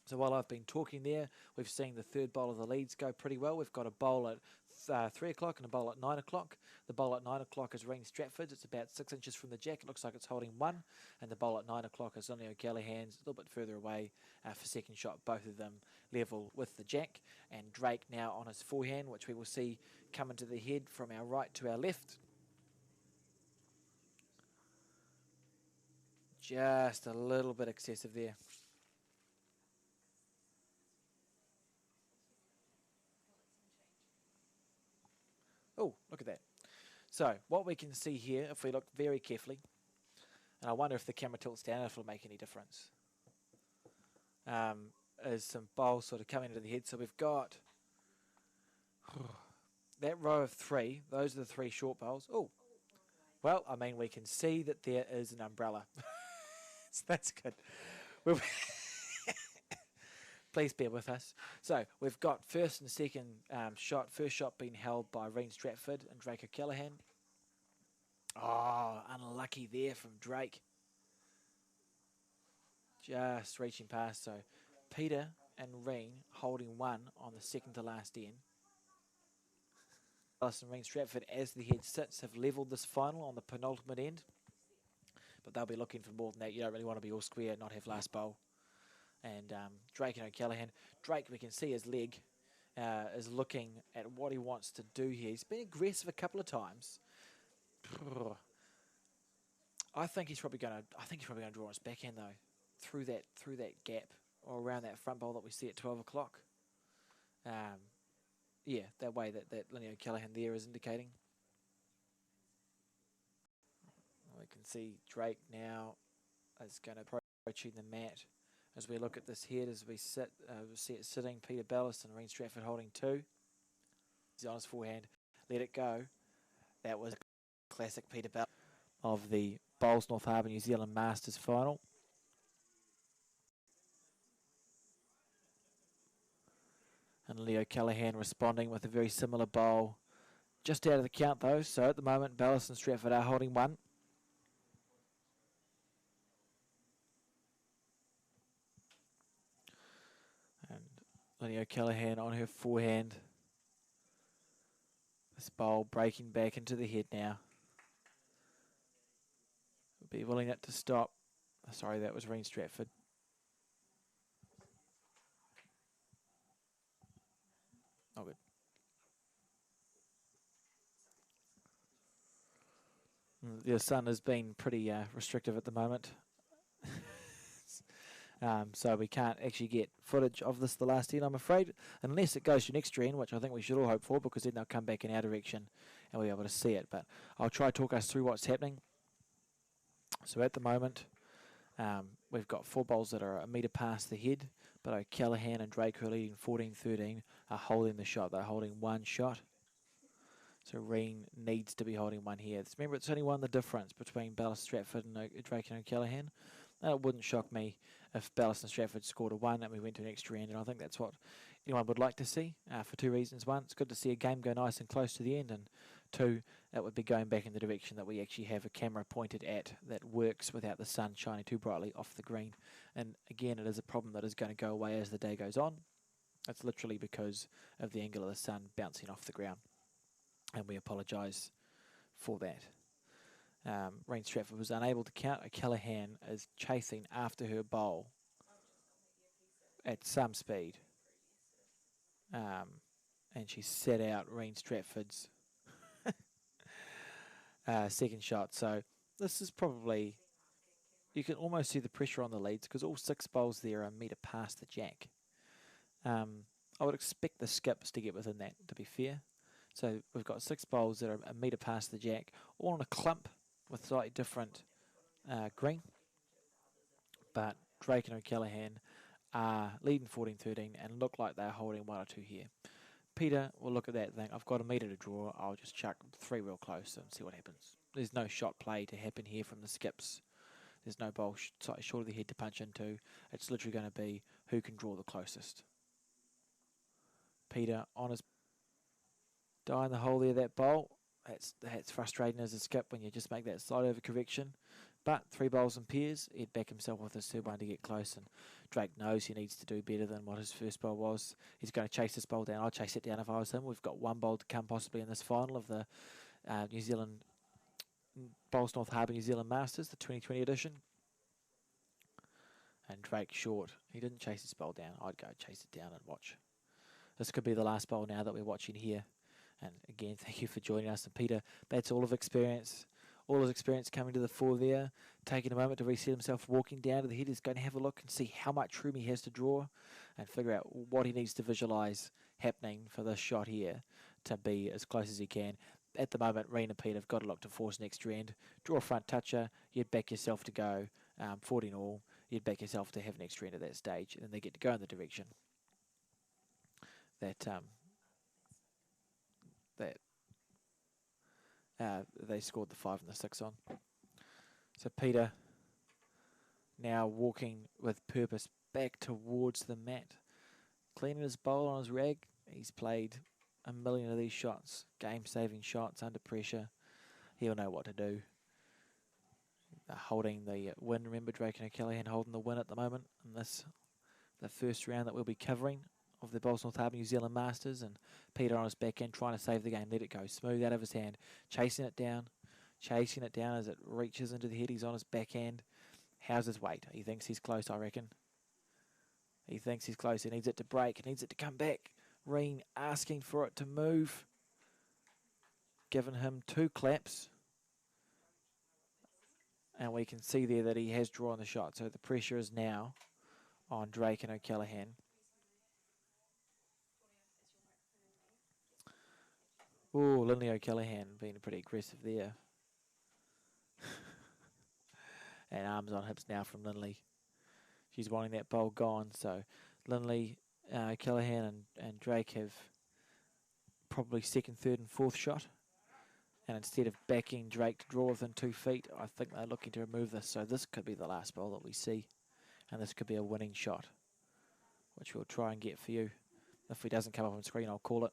Speaker 1: So while I've been talking there, we've seen the third bowl of the leads go pretty well. We've got a bowl at 3 o'clock and a bowl at 9 o'clock. The bowl at 9 o'clock is Ring Stratford's. It's about 6 inches from the jack. It looks like it's holding 1. And the bowl at 9 o'clock is Lily O'Callaghan's, a little bit further away for second shot. Both of them level with the jack. And Drake now on his forehand, which we will see come into the head from our right to our left. Just a little bit excessive there. Oh, look at that. So what we can see here, if we look very carefully, and I wonder if the camera tilts down, if it'll make any difference, is some bowls sort of coming into the head. So we've got that row of 3. Those are the 3 short bowls. Oh, well, I mean, we can see that there is an umbrella. So that's good. Please bear with us. So we've got first and second shot. First shot being held by Reen Stratford and Drake O'Callaghan. Oh, unlucky there from Drake. Just reaching past. So Peter and Reen holding 1 on the second to last end. Alice and Rean Stratford, as the head sits, have levelled this final on the penultimate end. But they'll be looking for more than that. You don't really want to be all square, not have last bowl. And Drake and O'Callaghan. Drake, we can see his leg is looking at what he wants to do here. He's been aggressive a couple of times. I think he's probably going to. I think he's probably going to draw his backhand though, through that gap or around that front bowl that we see at 12 o'clock. Yeah, that way that Lenny O'Callaghan there is indicating. We can see Drake now is going to approaching the mat as we look at this head as we sit. We see it sitting. Peter Bellis and Rean Stratford holding 2. He's on his forehand. Let it go. That was a classic Peter Bellis of the Bowls North Harbour New Zealand Masters final. And Leo Callaghan responding with a very similar bowl. Just out of the count though, so at the moment Bellis and Stratford are holding 1. And Lenny O'Callaghan on her forehand. This bowl breaking back into the head now. Be willing it to stop. Sorry, that was Rean Stratford. Oh, good. The sun has been pretty restrictive at the moment. So we can't actually get footage of this the last end, I'm afraid, unless it goes to next end, which I think we should all hope for, because then they'll come back in our direction and we'll be able to see it. But I'll try to talk us through what's happening. So at the moment, we've got 4 bowls that are a metre past the head, but O'Callaghan and Drake, who are leading 14-13, are holding the shot. They're holding 1 shot. So Rean needs to be holding 1 here. Remember, it's only 1 the difference between Bellis, Stratford and Drake and O'Callaghan. It wouldn't shock me if Bellis and Stratford scored a 1 and we went to an extra end, and I think that's what anyone would like to see for 2 reasons. 1, it's good to see a game go nice and close to the end, and 2, it would be going back in the direction that we actually have a camera pointed at that works without the sun shining too brightly off the green. And again, it is a problem that is going to go away as the day goes on. It's literally because of the angle of the sun bouncing off the ground, and we apologise for that. Rean Stratford was unable to count. O'Callaghan is chasing after her bowl at some speed. And she set out Rean Stratford's second shot. So this is probably, you can almost see the pressure on the leads because all 6 bowls there are a metre past the jack. I would expect the skips to get within that, to be fair. So we've got 6 bowls that are a metre past the jack, all on a clump with slightly different green. But Drake and O'Callaghan are leading 14-13 and look like they're holding 1 or 2 here. Peter will look at that thing. I've got a metre to draw. I'll just chuck 3 real close and see what happens. There's no shot play to happen here from the skips. There's no bowl slightly short of the head to punch into. It's literally going to be who can draw the closest. Peter on his die in the hole there, that bowl. That's frustrating as a skip when you just make that slight over correction. But 3 bowls in pairs, he'd back himself with his third one to get close, and Drake knows he needs to do better than what his first bowl was. He's going to chase this bowl down. I'd chase it down if I was him. We've got 1 bowl to come possibly in this final of the New Zealand Bowls North Harbour New Zealand Masters, the 2020 edition. And Drake short. He didn't chase his bowl down. I'd go chase it down and watch. This could be the last bowl now that we're watching here. And again, thank you for joining us. And Peter, that's all of experience. All his experience coming to the fore there, taking a moment to reset himself, walking down to the head. He's going to have a look and see how much room he has to draw and figure out what he needs to visualise happening for this shot here to be as close as he can. At the moment, Rean and Peter have got to look to force an extra end. Draw a front toucher, you'd back yourself to go 14 all. You'd back yourself to have an extra end at that stage, and then they get to go in the direction that they scored the 5 and the 6 on. So Peter now walking with purpose back towards the mat, cleaning his bowl on his rag. He's played a million of these shots, game-saving shots under pressure. He'll know what to do. Holding the win. Remember, Drake and O'Callaghan holding the win at the moment in this, the first round that we'll be covering of the Bowls North Harbour New Zealand Masters, and Peter on his back end trying to save the game. Let it go smooth out of his hand, chasing it down as it reaches into the head. He's on his back end. How's his weight? He thinks he's close, I reckon. He thinks he's close. He needs it to break. He needs it to come back. Reen asking for it to move. Giving him 2 claps. And we can see there that he has drawn the shot. So the pressure is now on Drake and O'Callaghan. Oh, Lindley O'Callaghan being pretty aggressive there. And arms on hips now from Lindley. She's wanting that bowl gone. So Lindley, O'Callaghan and Drake have probably second, third and fourth shot. And instead of backing Drake to draw within 2 feet, I think they're looking to remove this. So this could be the last bowl that we see. And this could be a winning shot, which we'll try and get for you. If he doesn't come up on screen, I'll call it.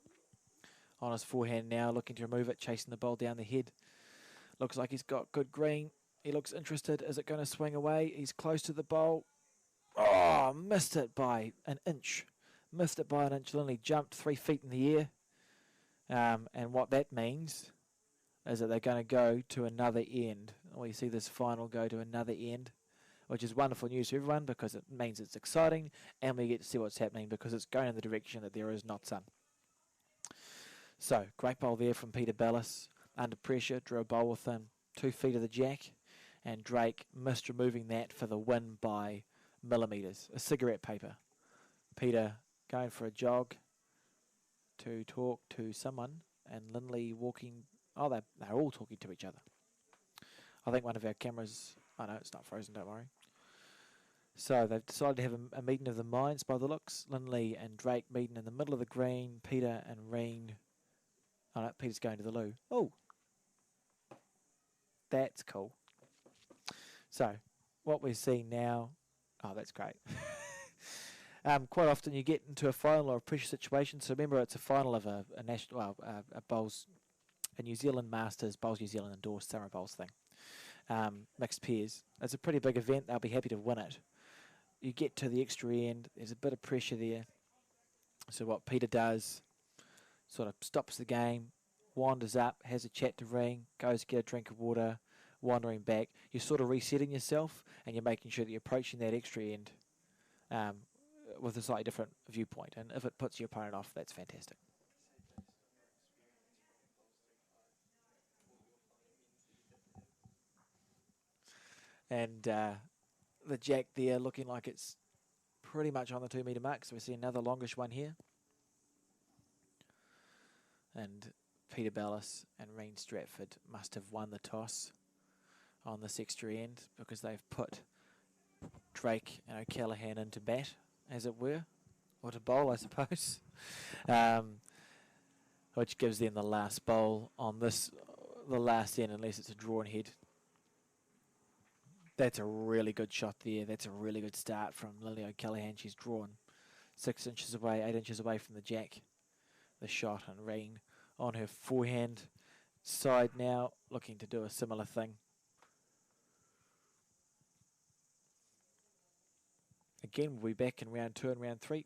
Speaker 1: On his forehand now, looking to remove it, chasing the bowl down the head. Looks like he's got good green. He looks interested. Is it going to swing away? He's close to the bowl. Oh, missed it by an inch. Missed it by an inch. Lindley jumped 3 feet in the air. And what that means is that they're going to go to another end. We see this final go to another end, which is wonderful news for everyone because it means it's exciting and we get to see what's happening because it's going in the direction that there is not sun. So, great bowl there from Peter Bellis. Under pressure, drew a bowl within 2 feet of the jack, and Drake missed removing that for the win by millimetres. A cigarette paper. Peter going for a jog to talk to someone, and Lindley walking. Oh, they're all talking to each other. I think one of our cameras. Oh no, it's not frozen. Don't worry. So they've decided to have a meeting of the minds by the looks. Lindley and Drake meeting in the middle of the green. Peter and Reen. Oh no, Peter's going to the loo. Oh, that's cool. So what we're seeing now. Oh, that's great. Quite often you get into a final or a pressure situation. So remember, it's a final of a national, a Bowls, a New Zealand Masters, Bowls New Zealand endorsed summer bowls thing. Mixed pairs. It's a pretty big event. They'll be happy to win it. You get to the extra end. There's a bit of pressure there. So what Peter does, sort of stops the game, wanders up, has a chat to Ring, goes to get a drink of water, wandering back. You're sort of resetting yourself, and you're making sure that you're approaching that extra end with a slightly different viewpoint. And if it puts your opponent off, that's fantastic. And the jack there looking like it's pretty much on the 2 metre mark. So we see another longish one here. And Peter Bellis and Reen Stratford must have won the toss on this extra end because they've put Drake and O'Callaghan into bat, as it were, or to bowl, I suppose, which gives them the last bowl on this, the last end, unless it's a drawn head. That's a really good shot there. That's a really good start from Lily O'Callaghan. She's drawn 6 inches away, 8 inches away from the jack. The shot, and Reen on her forehand side now, looking to do a similar thing. Again, we'll be back in round 2 and round 3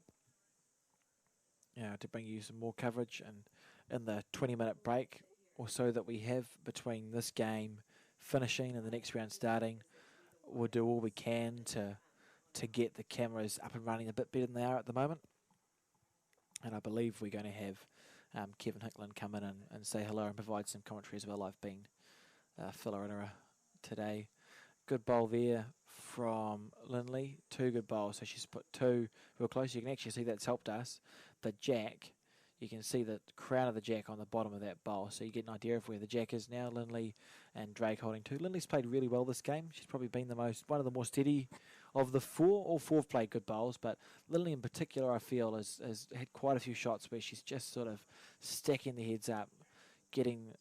Speaker 1: to bring you some more coverage. And in the 20-minute break or so that we have between this game finishing and the next round starting, we'll do all we can to get the cameras up and running a bit better than they are at the moment. And I believe we're going to have Kevin Hickland come in and say hello and provide some commentary as well. I've been filler in her today. Good bowl there from Lindley. 2 good bowls. So she's put 2 real close. You can actually see that's helped us. The jack, you can see the crown of the jack on the bottom of that bowl. So you get an idea of where the jack is now. Lindley and Drake holding 2. Lindley's played really well this game. She's probably been one of the more steady of the 4. All 4 have played good bowls, but Lindley in particular, I feel, has had quite a few shots where she's just sort of stacking the heads up, getting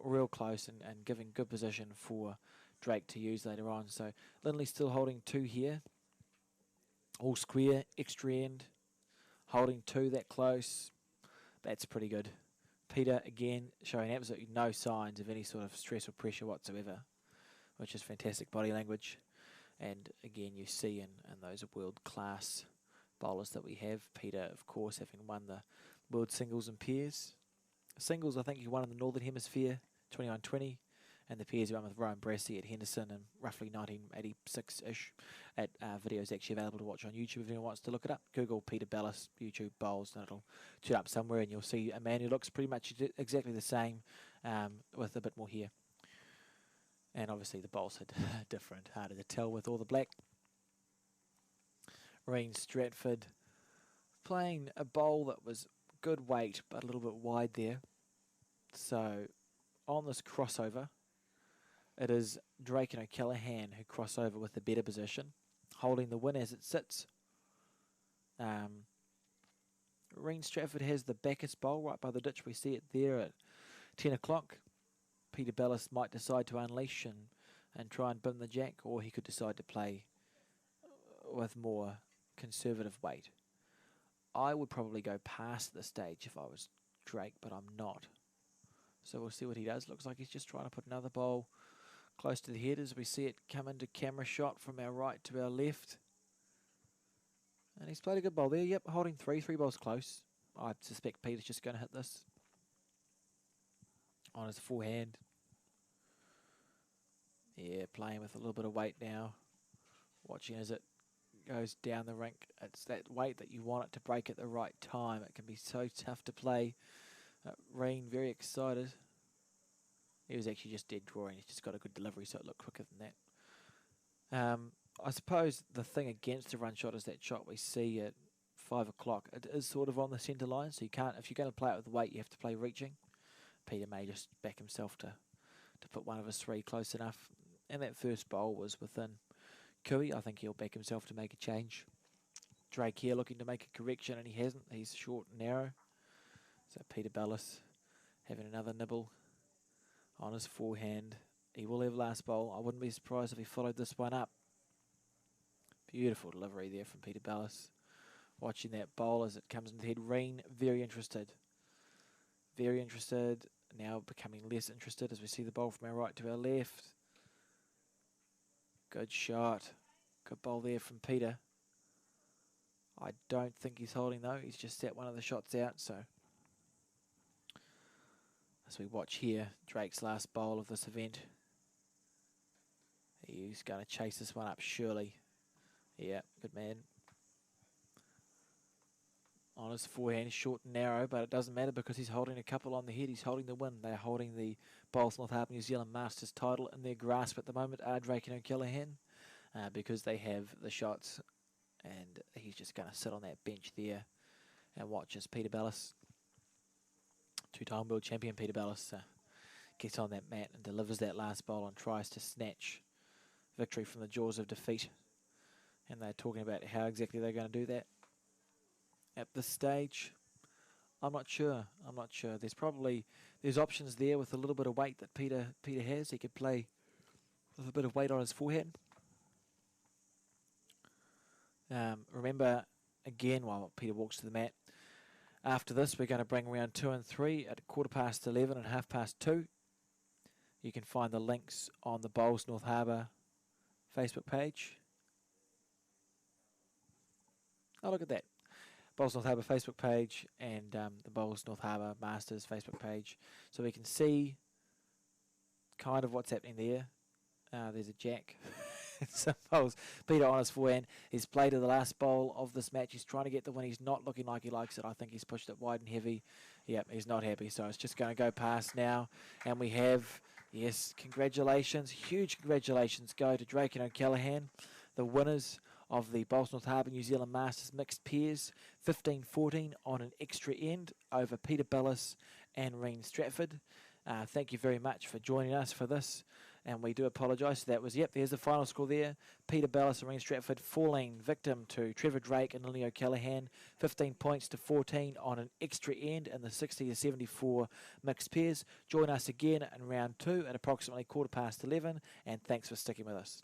Speaker 1: real close and giving good position for Drake to use later on. So Lindley's still holding 2 here. All square, extra end. Holding 2 that close. That's pretty good. Peter, again, showing absolutely no signs of any sort of stress or pressure whatsoever, which is fantastic body language. And again, you see in those world-class bowlers that we have. Peter, of course, having won the World Singles and Pairs. Singles, I think he won in the Northern Hemisphere, 21-20. And the pairs he won with Rowan Brassey at Henderson in roughly 1986-ish. At videos actually available to watch on YouTube if anyone wants to look it up. Google Peter Bellis, YouTube bowls, and it'll turn up somewhere, and you'll see a man who looks pretty much exactly the same with a bit more hair. And obviously the bowls are different, harder to tell with all the black. Reen Stratford playing a bowl that was good weight but a little bit wide there. So on this crossover, it is Drake and O'Callaghan who cross over with the better position, holding the win as it sits. Reen Stratford has the backest bowl right by the ditch. We see it there at 10 o'clock. Peter Bellis might decide to unleash and try and bin the jack, or he could decide to play with more conservative weight. I would probably go past the stage if I was Drake, but I'm not. So we'll see what he does. Looks like he's just trying to put another bowl close to the head as we see it come into camera shot from our right to our left. And he's played a good bowl there. Yep, holding three bowls close. I suspect Peter's just going to hit this on his forehand. Yeah, playing with a little bit of weight now. Watching as it goes down the rink. It's that weight that you want it to break at the right time. It can be so tough to play. Reen very excited. He was actually just dead drawing. He's just got a good delivery, so it looked quicker than that. I suppose the thing against the run shot is that shot we see at 5 o'clock. It is sort of on the centre line, so you can't. If you're going to play it with weight, you have to play reaching. Peter may just back himself to put one of his three close enough. And that first bowl was within Cooey. I think he'll back himself to make a change. Drake here looking to make a correction, and he hasn't. He's short and narrow. So Peter Bellis having another nibble on his forehand. He will have last bowl. I wouldn't be surprised if he followed this one up. Beautiful delivery there from Peter Bellis. Watching that bowl as it comes into the head. Reen, very interested. Very interested. Now becoming less interested as we see the bowl from our right to our left. Good shot. Good bowl there from Peter. I don't think he's holding though. He's just set one of the shots out, so as we watch here, Drake's last bowl of this event. He's going to chase this one up, surely. Yeah, good man. On his forehand, short and narrow, but it doesn't matter because he's holding a couple on the head. He's holding the win. They're holding the Bowls North Harbour New Zealand Masters title in their grasp at the moment, are Drake and O'Callaghan, because they have the shots, and he's just going to sit on that bench there and watch as Peter Bellis, two-time world champion Peter Bellis, gets on that mat and delivers that last bowl and tries to snatch victory from the jaws of defeat. And they're talking about how exactly they're going to do that at this stage. I'm not sure. There's options there with a little bit of weight that Peter has. He could play with a bit of weight on his forehand. Remember, again, while Peter walks to the mat, after this we're going to bring round 2 and 3 at 11:15 and 2:30. You can find the links on the Bowls North Harbour Facebook page. Oh, look at that. Bowls North Harbour Facebook page and the Bowls North Harbour Masters Facebook page. So we can see kind of what's happening there. There's a jack. Some bowls. Peter on his forehand. He's played to the last bowl of this match. He's trying to get the win. He's not looking like he likes it. I think he's pushed it wide and heavy. Yep, he's not happy. So it's just going to go past now. And we have, yes, congratulations. Huge congratulations go to Drake and O'Callaghan, the winners of the Bowls North Harbour New Zealand Masters Mixed Pairs, 15-14 on an extra end over Peter Bellis and Reen Stratford. Thank you very much for joining us for this, and we do apologise. That was, there's the final score there. Peter Bellis and Reen Stratford falling victim to Trevor Drake and Lily O'Callaghan, 15 points to 14 on an extra end in the 60-74 mixed pairs. Join us again in round 2 at approximately 11:15, and thanks for sticking with us.